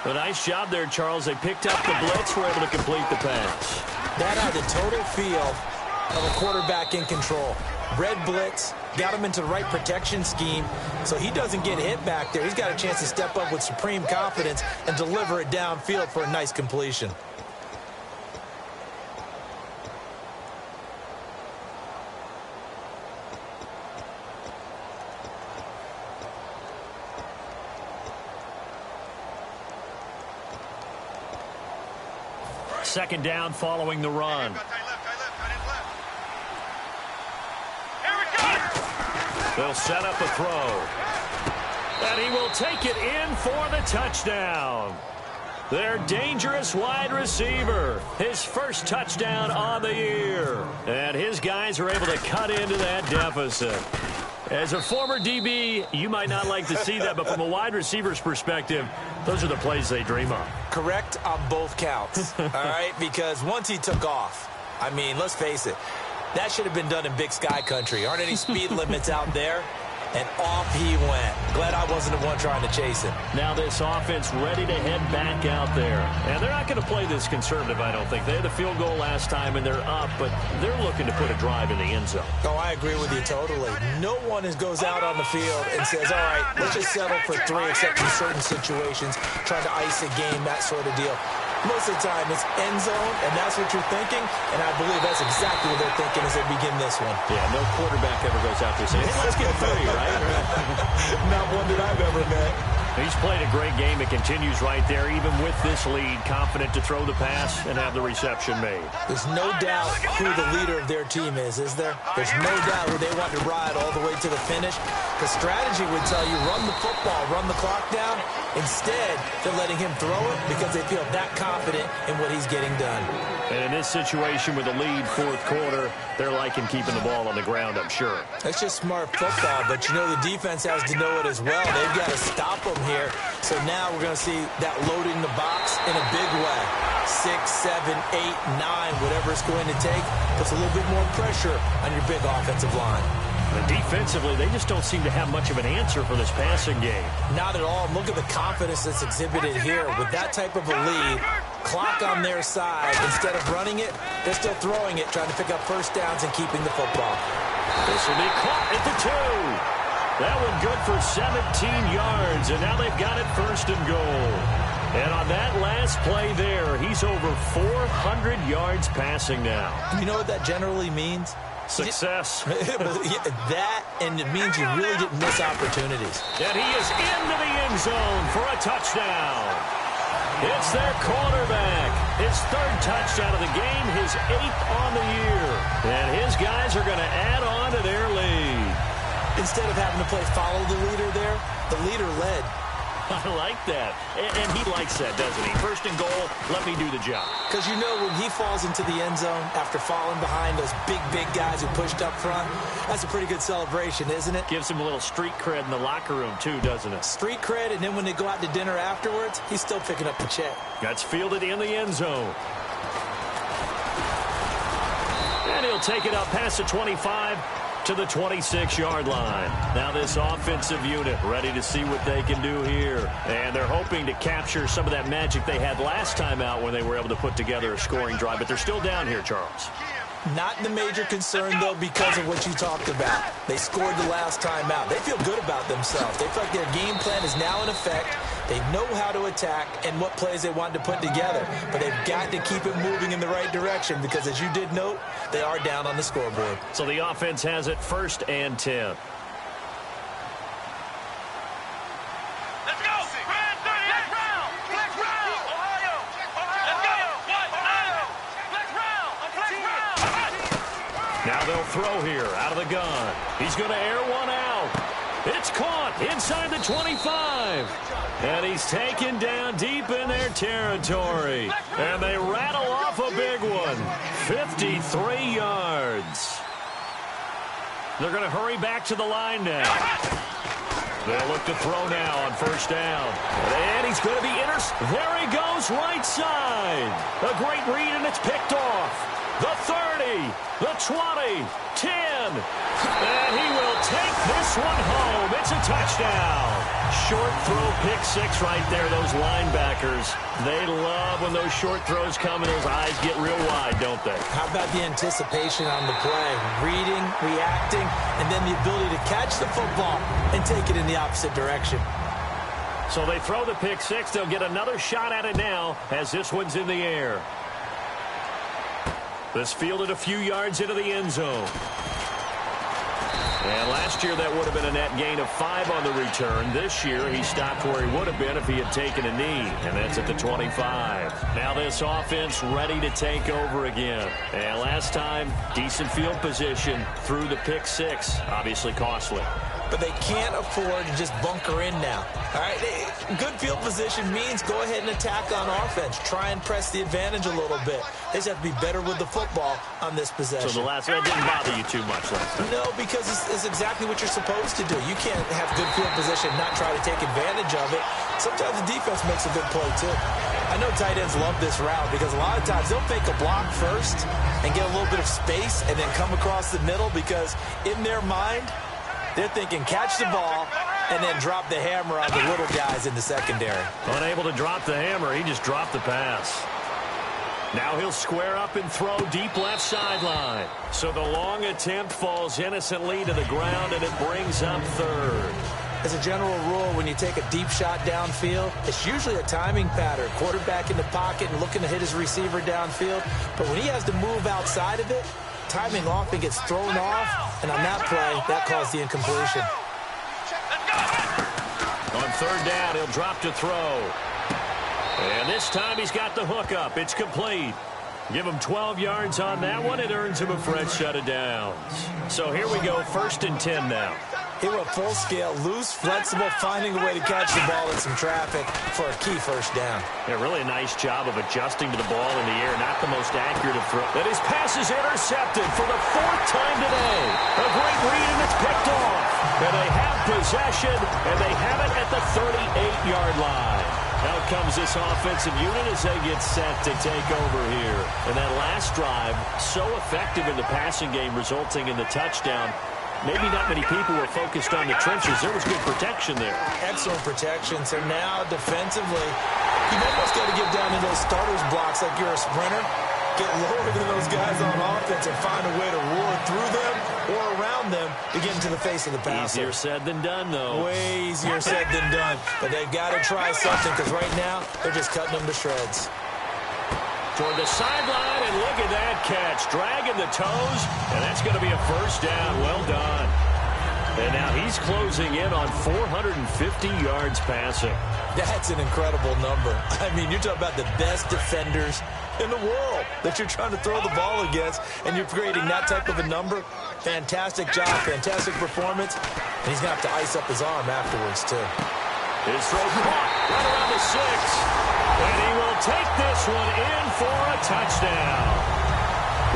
A nice job there, Charles. They picked up the blitz, were able to complete the pass. That had the total feel of a quarterback in control. Red blitz, got him into the right protection scheme, so he doesn't get hit back there. He's got a chance to step up with supreme confidence and deliver it downfield for a nice completion. Second down following the run. They'll set up a throw. And he will take it in for the touchdown. Their dangerous wide receiver. His first touchdown on the year. And his guys are able to cut into that deficit. As a former DB, you might not like to see that, but from a wide receiver's perspective, those are the plays they dream of. Correct on both counts, all right? Because once he took off, I mean, let's face it, that should have been done in Big Sky country. Aren't any speed limits out there? and off he went. Glad I wasn't the one trying to chase him. Now this offense ready to head back out there. And they're not going to play this conservative, I don't think. They had the field goal last time, and they're up, but they're looking to put a drive in the end zone. Oh, I agree with you totally. No one goes out on the field and says, all right, let's just settle for 3, except in certain situations, trying to ice a game, that sort of deal. Most of the time, it's end zone, and that's what you're thinking, and I believe that's exactly what they're thinking as they begin this one. Yeah, no quarterback ever goes out there saying, hey, let's get 30, right? Not one that I've ever met. He's played a great game. It continues right there, even with this lead, confident to throw the pass and have the reception made. There's no doubt who the leader of their team is there? There's no doubt who they want to ride all the way to the finish. The strategy would tell you, run the football, run the clock down. Instead, they're letting him throw it because they feel that confident in what he's getting done. And in this situation with a lead fourth quarter, they're liking keeping the ball on the ground, I'm sure. That's just smart football, but you know the defense has to know it as well. They've got to stop them here. So now we're going to see that loading the box in a big way. 6, 7, 8, 9, whatever it's going to take, puts a little bit more pressure on your big offensive line. But defensively, they just don't seem to have much of an answer for this passing game. Not at all. Look at the confidence that's exhibited here. With that type of a lead, clock on their side, instead of running it, they're still throwing it, trying to pick up first downs and keeping the football. This will be caught at the 2. That one good for 17 yards, and now they've got it first and goal. And on that last play there, he's over 400 yards passing now. You know what that generally means? Success. That, and it means you really didn't miss opportunities. And he is into the end zone for a touchdown. It's their quarterback. His 3rd touchdown of the game, his 8th on the year. And his guys are going to add on to their lead. Instead of having to play follow the leader there, the leader led. I like that. And he likes that, doesn't he? First and goal, let me do the job. Because you know when he falls into the end zone after falling behind those big guys who pushed up front, that's a pretty good celebration, isn't it? Gives him a little street cred in the locker room, too, doesn't it? Street cred, and then when they go out to dinner afterwards, he's still picking up the check. That's fielded in the end zone. And he'll take it up past the 25 to the 26-yard line. Now this offensive unit ready to see what they can do here. And they're hoping to capture some of that magic they had last time out when they were able to put together a scoring drive. But they're still down here, Charles. Not the major concern, though, because of what you talked about. They scored the last time out. They feel good about themselves. They feel like their game plan is now in effect. They know how to attack and what plays they want to put together. But they've got to keep it moving in the right direction because, as you did note, they are down on the scoreboard. So the offense has it 1st and 10. Let's go! Flex round! Flex round! Ohio! Let's go! Ohio! Flex round! Flex round! Now they'll throw here out of the gun. He's going to air one out. It's caught inside the 25. And he's taken down deep in their territory. And they rattle off a big one. 53 yards. They're going to hurry back to the line now. They'll look to throw now on first down. And he's going to be intercepted. There he goes, right side. A great read, and it's picked off. The 30, the 20, 10. And he will take this one home. It's a touchdown. Short throw, pick 6 right there. Those linebackers, they love when those short throws come and those eyes get real wide, don't they? How about the anticipation on the play? Reading, reacting, and then the ability to catch the football and take it in the opposite direction. So they throw the pick 6. They'll get another shot at it now as this one's in the air. This fielded a few yards into the end zone. And last year that would have been a net gain of 5 on the return. This year he stopped where he would have been if he had taken a knee. And that's at the 25. Now this offense ready to take over again. And last time, decent field position through the pick 6. Obviously costly. But they can't afford to just bunker in now. All right, good field position means go ahead and attack on offense. Try and press the advantage a little bit. They just have to be better with the football on this possession. So the last one didn't bother you too much last time? No, because it's exactly what you're supposed to do. You can't have good field position and not try to take advantage of it. Sometimes the defense makes a good play, too. I know tight ends love this route because a lot of times they'll fake a block first and get a little bit of space and then come across the middle because in their mind, They're thinking catch the ball and then drop the hammer on the little guys in the secondary. Unable to drop the hammer, he just dropped the pass. Now he'll square up and throw deep left sideline. So the long attempt falls innocently to the ground, and it brings up third. As a general rule, when you take a deep shot downfield, it's usually a timing pattern. Quarterback in the pocket and looking to hit his receiver downfield. But when he has to move outside of it, timing often gets thrown off, and on that play, that caused the incompletion. On third down, he'll drop to throw. And this time he's got the hook up. It's complete. Give him 12 yards on that one. It earns him a fresh set of downs. So here we go, 1st and 10 now. He went full scale, loose, flexible, finding a way to catch the ball in some traffic for a key first down. Yeah, really a nice job of adjusting to the ball in the air. Not the most accurate of throws. And his pass is intercepted for the 4th time today. A great read, and it's picked off. And they have possession, and they have it at the 38-yard line. Out comes this offensive unit as they get set to take over here. And that last drive, so effective in the passing game, resulting in the touchdown. Maybe not many people were focused on the trenches. There was good protection there. Excellent protection. So now defensively, you've almost got to get down to those starters blocks like you're a sprinter. Get lower than those guys on offense and find a way to roar through them or around them to get into the face of the passer. Easier said than done, though. Way easier said than done. But they've got to try something because right now they're just cutting them to shreds. Toward the sideline, and look at that catch. Dragging the toes, and that's going to be a first down. Well done. And now he's closing in on 450 yards passing. That's an incredible number. I mean, you're talking about the best defenders in the world that you're trying to throw the ball against, and you're creating that type of a number. Fantastic job, fantastic performance, and he's going to have to ice up his arm afterwards, too. His throw caught right around the 6, and he will take this one in for a touchdown.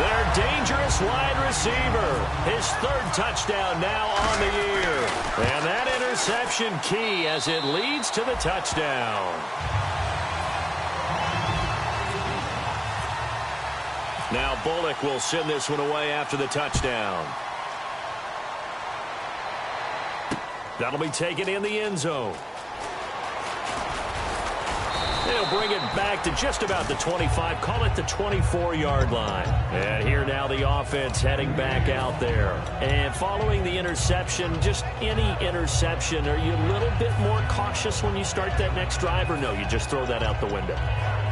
Their dangerous wide receiver, his 3rd touchdown now on the year. And that interception key as it leads to the touchdown. Now Bullock will send this one away after the touchdown. That'll be taken in the end zone. They'll bring it back to just about the 25, call it the 24-yard line. And here now the offense heading back out there. And following the interception, just any interception, are you a little bit more cautious when you start that next drive, or no, you just throw that out the window?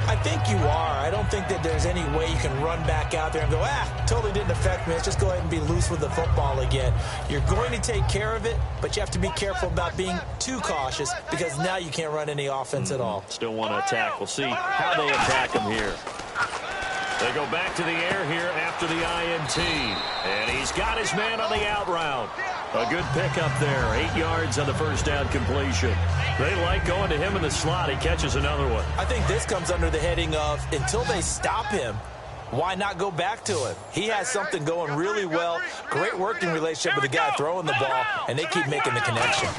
I think you are. I don't think that there's any way you can run back out there and go, totally didn't affect me. Let's just go ahead and be loose with the football again. You're going to take care of it, but you have to be careful about being too cautious because now you can't run any offense at all. Still want to attack. We'll see how they attack him here. They go back to the air here after the INT. And he's got his man on the out route. A good pickup there. 8 yards on the first down completion. They like going to him in the slot. He catches another one. I think this comes under the heading of until they stop him, why not go back to him? He has something going really well. Great working relationship with the guy throwing the ball, and they keep making the connection.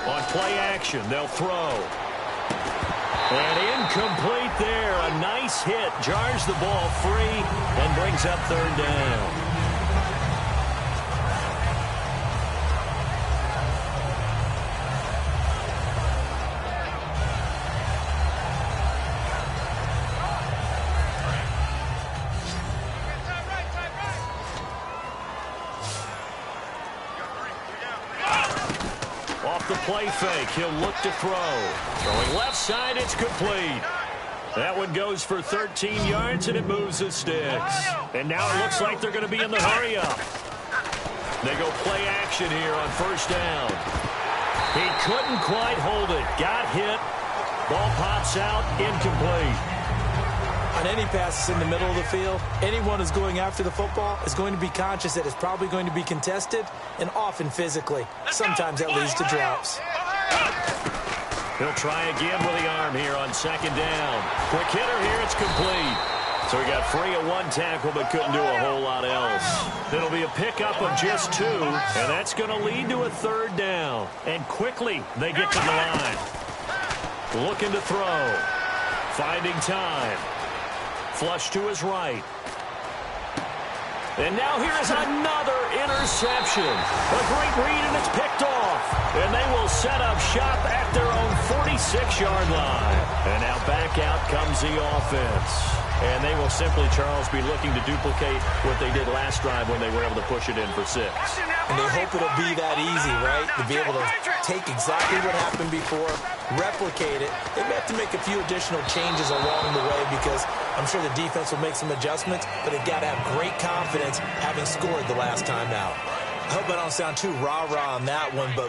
On play action, they'll throw. And incomplete there. A nice hit. Jars the ball free and brings up 3rd down. The play fake. He'll look to throw. Throwing left side, it's complete. That one goes for 13 yards, and it moves the sticks. And now it looks like they're going to be in the hurry-up. They go play action here on 1st down. He couldn't quite hold it. Got hit. Ball pops out. Incomplete. On any passes in the middle of the field, anyone who's going after the football is going to be conscious that it's probably going to be contested and often physically. Sometimes that leads to drops. He'll try again with the arm here on 2nd down. Quick hitter here, it's complete. So he got free of 1 tackle but couldn't do a whole lot else. It'll be a pickup of just 2, and that's going to lead to a 3rd down. And quickly they get to the line. Looking to throw. Finding time. Flush to his right. And now here is another interception. A great read, and it's picked off. And they will set up shop at their own 46-yard line. And now back out comes the offense. And they will simply, Charles, be looking to duplicate what they did last drive when they were able to push it in for 6. And they hope it'll be that easy, right? To be able to take exactly what happened before, replicate it. They may have to make a few additional changes along the way because I'm sure the defense will make some adjustments, but they've got to have great confidence having scored the last time out. I hope I don't sound too rah-rah on that one, but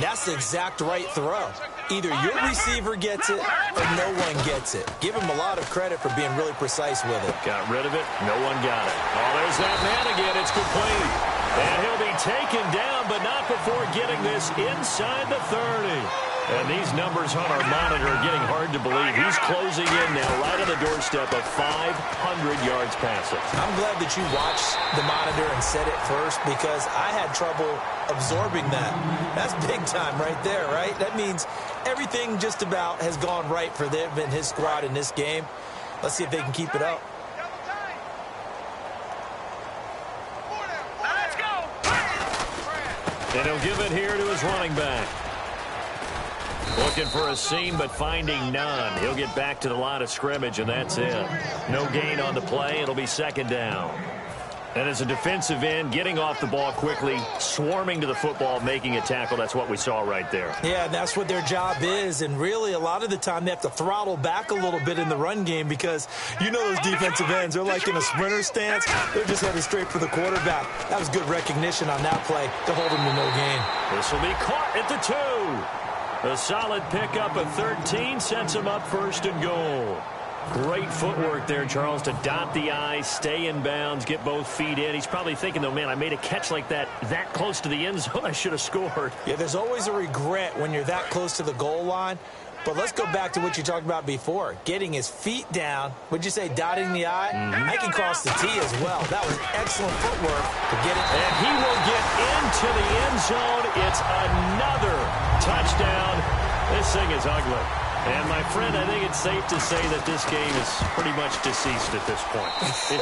that's the exact right throw. Either your receiver gets it or no one gets it. Give him a lot of credit for being really precise with it. Got rid of it. No one got it. Oh, there's that man again. It's complete. And he'll be taken down, but not before getting this inside the 30. And these numbers on our monitor are getting hard to believe. He's closing in now right on the doorstep of 500 yards passing. I'm glad that you watched the monitor and said it first because I had trouble absorbing that. That's big time right there, right? That means everything just about has gone right for them and his squad in this game. Let's see if they can keep it up. Let's go. And he'll give it here to his running back. Looking for a seam, but finding none. He'll get back to the line of scrimmage, and that's it. No gain on the play. It'll be second down. And as a defensive end, getting off the ball quickly, swarming to the football, making a tackle, that's what we saw right there. Yeah, and that's what their job is. And really, a lot of the time, they have to throttle back a little bit in the run game because you know those defensive ends, they're like in a sprinter stance. They're just headed straight for the quarterback. That was good recognition on that play to hold him to no gain. This will be caught at the 2. A solid pickup of 13 sets him up first and goal. Great footwork there, Charles, to dot the I, stay in bounds, get both feet in. He's probably thinking, though, man, I made a catch like that close to the end zone. I should have scored. Yeah, there's always a regret when you're that close to the goal line. But let's go back to what you talked about before. Getting his feet down. Would you say dotting the I? I can cross the T as well. That was excellent footwork to get it. And he will get into the end zone. It's another touchdown. This thing is ugly. And, my friend, I think it's safe to say that this game is pretty much deceased at this point.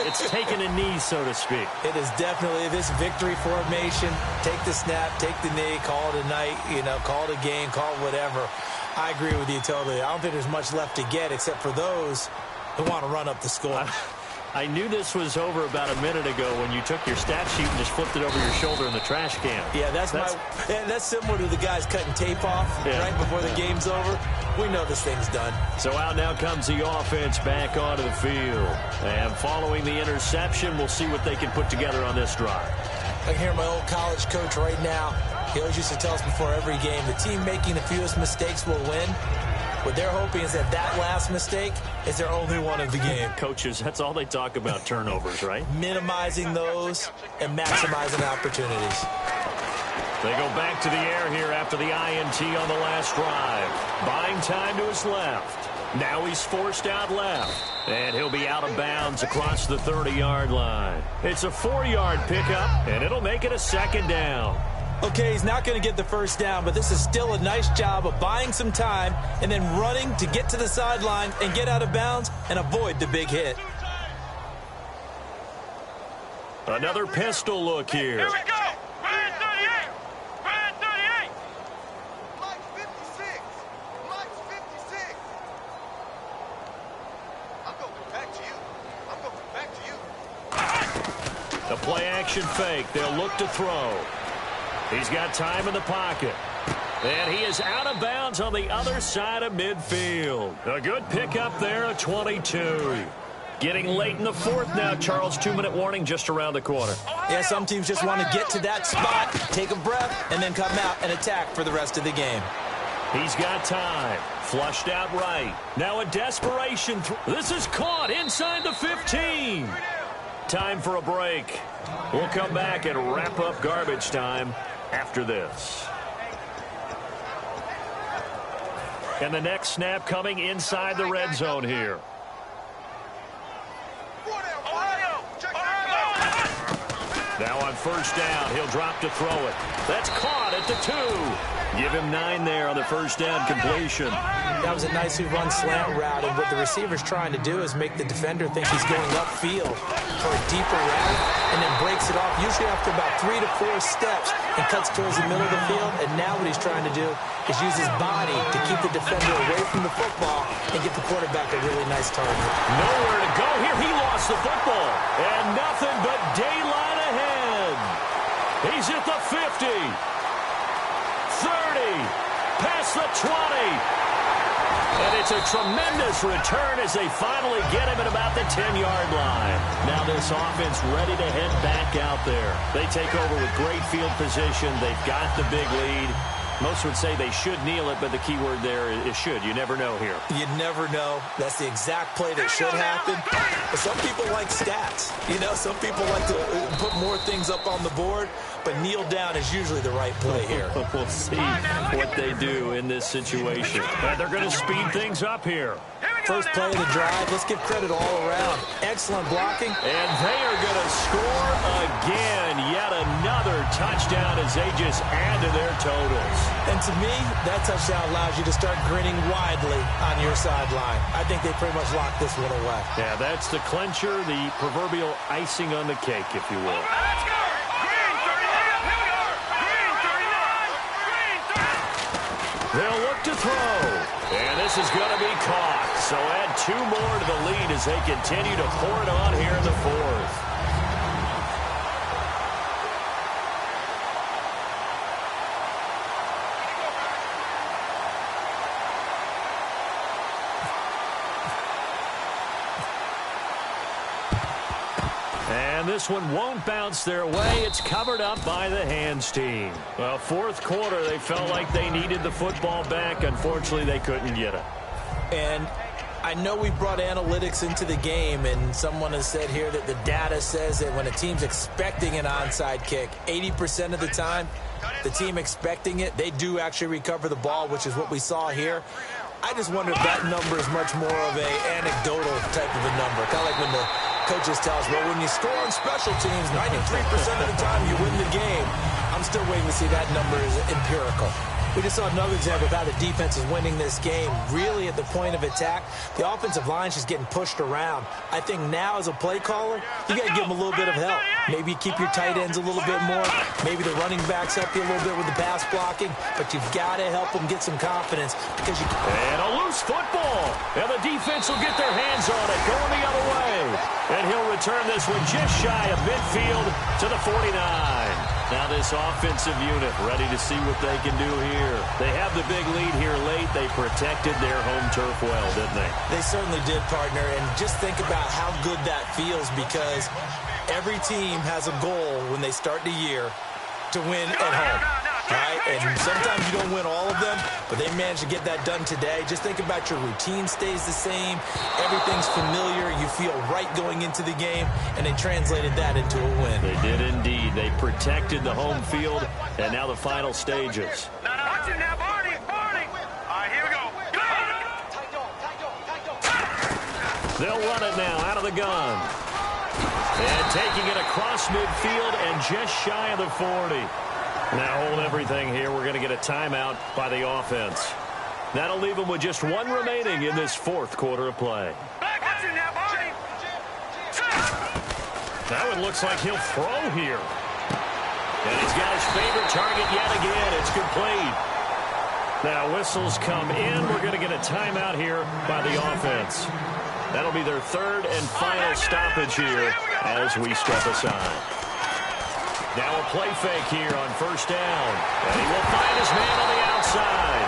It's taken a knee, so to speak. It is definitely this victory formation. Take the snap, take the knee, call it a night, call it a game, call it whatever. I agree with you totally. I don't think there's much left to get except for those who want to run up the score. I knew this was over about a minute ago when you took your stat sheet and just flipped it over your shoulder in the trash can. Yeah, that's similar to the guys cutting tape off right before the game's over. We know this thing's done. So out now comes the offense back onto the field. And following the interception, we'll see what they can put together on this drive. I can hear my old college coach right now. He always used to tell us before every game, the team making the fewest mistakes will win. What they're hoping is that last mistake is their only one of the game. Coaches, that's all they talk about, turnovers, right? Minimizing those and maximizing opportunities. They go back to the air here after the INT on the last drive. Buying time to his left. Now he's forced out left. And he'll be out of bounds across the 30-yard line. It's a 4-yard pickup, and it'll make it a second down. Okay, he's not going to get the first down, but this is still a nice job of buying some time and then running to get to the sideline and get out of bounds and avoid the big hit. Another pistol look here. Here we go. Red 38. Red 38. Mike's 56. Mike's 56. I'm going back to you. I'm going back to you. The play action fake. They'll look to throw. He's got time in the pocket. And he is out of bounds on the other side of midfield. A good pickup there, a 22. Getting late in the fourth now, Charles. 2-minute warning just around the corner. Yeah, some teams just want to get to that spot, take a breath, and then come out and attack for the rest of the game. He's got time. Flushed out right. Now a desperation. This is caught inside the 15. Time for a break. We'll come back and wrap up garbage time after this. And the next snap coming inside the red zone here. Now on first down, he'll drop to throw it. That's caught at the 2. Give him 9 there on the first down completion. That was a nicely run slant route, and what the receiver's trying to do is make the defender think he's going upfield for a deeper route, and then breaks it off, usually after about 3 to 4 steps, and cuts towards the middle of the field. And now what he's trying to do is use his body to keep the defender away from the football and get the quarterback a really nice target. Nowhere to go here. He lost the football, and nothing but daylight ahead. He's at the 50. 30, past the 20. And it's a tremendous return as they finally get him at about the 10-yard line. Now this offense ready to head back out there. They take over with great field position. They've got the big lead. Most would say they should kneel it, but the key word there is should. You never know here. You never know. That's the exact play that should happen. But some people like stats. You know, some people like to put more things up on the board, but kneel down is usually the right play here. We'll see what they do in this situation. And they're going to speed things up here. First play of the drive. Let's give credit all around. Excellent blocking. And they are going to score again. Yet another touchdown as they just add to their totals. And to me, that touchdown allows you to start grinning widely on your sideline. I think they pretty much locked this one away. Yeah, that's the clincher, the proverbial icing on the cake, if you will. Let's go! Green 39! Here we go! Green 39! Green 39! They'll look to throw. And this is going to be caught. So add 2 more to the lead as they continue to pour it on here in the 4th. And this one won't bounce their way. It's covered up by the hands team. Well, 4th quarter, they felt like they needed the football back. Unfortunately, they couldn't get it. And I know we brought analytics into the game, and someone has said here that the data says that when a team's expecting an onside kick, 80% of the time, the team expecting it, they do actually recover the ball, which is what we saw here. I just wonder if that number is much more of an anecdotal type of a number. Kind of like when the coaches tell us, well, when you score on special teams, 93% of the time you win the game. I'm still waiting to see that number is empirical. We just saw another example of how the defense is winning this game. Really at the point of attack, the offensive line's just getting pushed around. I think now as a play caller, you got to give them a little bit of help. Maybe keep your tight ends a little bit more. Maybe the running backs help you a little bit with the pass blocking. But you've got to help them get some confidence because you. And a loose football. And the defense will get their hands on it, going the other way. And he'll return this one just shy of midfield to the 49. Now this offensive unit ready to see what they can do here. They have the big lead here late. They protected their home turf well, didn't they? They certainly did, partner. And just think about how good that feels because every team has a goal when they start the year to win at home. Right? And sometimes you don't win all of them, but they managed to get that done today. Just think about your routine stays the same. Everything's familiar. You feel right going into the game, and they translated that into a win. They did indeed. They protected the home field, and now the final stages. Watch it now, Barney! Barney! All right, here we go. They'll run it now out of the gun. And taking it across midfield and just shy of the 40. Now hold everything here. We're going to get a timeout by the offense. That'll leave them with just 1 remaining in this 4th quarter of play. Watch it now, Barney! That one looks like he'll throw here. And he's got his favorite target yet again. It's complete. Now whistles come in. We're going to get a timeout here by the offense. That'll be their 3rd and final stoppage here as we step aside. Now a play fake here on first down. And he will find his man on the outside.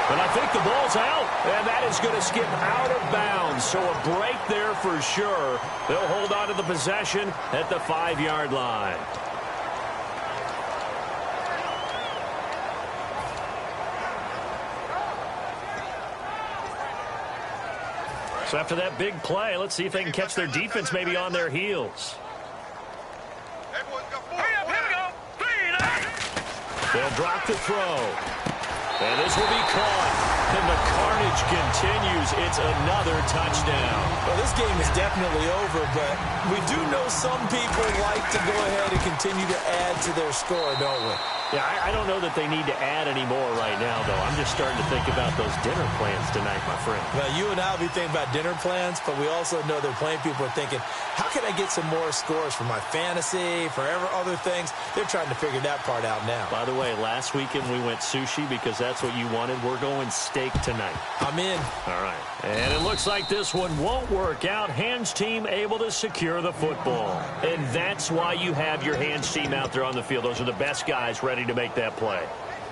But I think the ball's out. And that is going to skip out of bounds. So a break there for sure. They'll hold on to the possession at the 5-yard line. So after that big play, let's see if they can catch their defense maybe on their heels. They'll drop the throw. And this will be caught. And the carnage continues. It's another touchdown. Well, this game is definitely over, but we do know some people like to go ahead and continue to add to their score, don't we? Yeah, I don't know that they need to add any more right now, though. I'm just starting to think about those dinner plans tonight, my friend. Well, you and I will be thinking about dinner plans, but we also know that plenty of people are thinking, how can I get some more scores for my fantasy, for other things? They're trying to figure that part out now. By the way, last weekend we went sushi because that's what you wanted. We're going steak tonight. I'm in. All right. And it looks like this one won't work out. Hands team able to secure the football. And that's why you have your hands team out there on the field. Those are the best guys ready to make that play.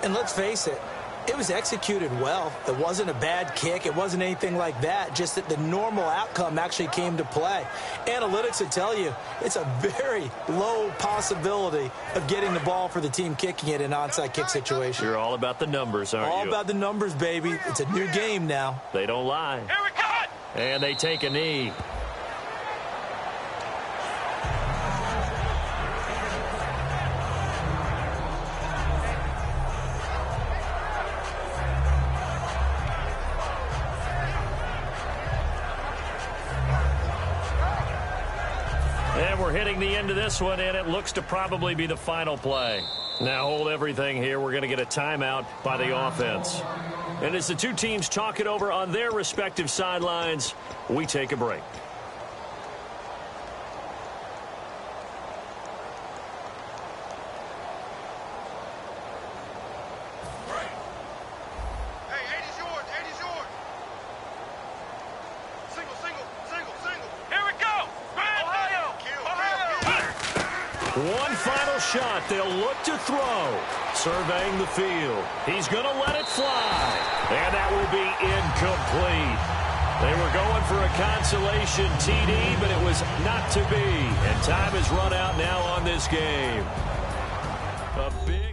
And let's face it, it was executed well. It wasn't a bad kick. It wasn't anything like that. Just that the normal outcome actually came to play. Analytics would tell you it's a very low possibility of getting the ball for the team kicking it in an onside kick situation. You're all about the numbers, aren't you? All about the numbers, baby. It's a new game now. They don't lie. Here we go! And they take a knee. And we're hitting the end of this one, and it looks to probably be the final play. Now hold everything here. We're going to get a timeout by the offense. And as the two teams talk it over on their respective sidelines, we take a break. Hey, 80's yours. 80's yours. Single, single, single, single. Here we go! Ohio. Kill, kill, kill. One final shot. They'll look to throw. Surveying the field. He's going to let it fly. And that will be incomplete. They were going for a consolation TD, but it was not to be. And time has run out now on this game. A big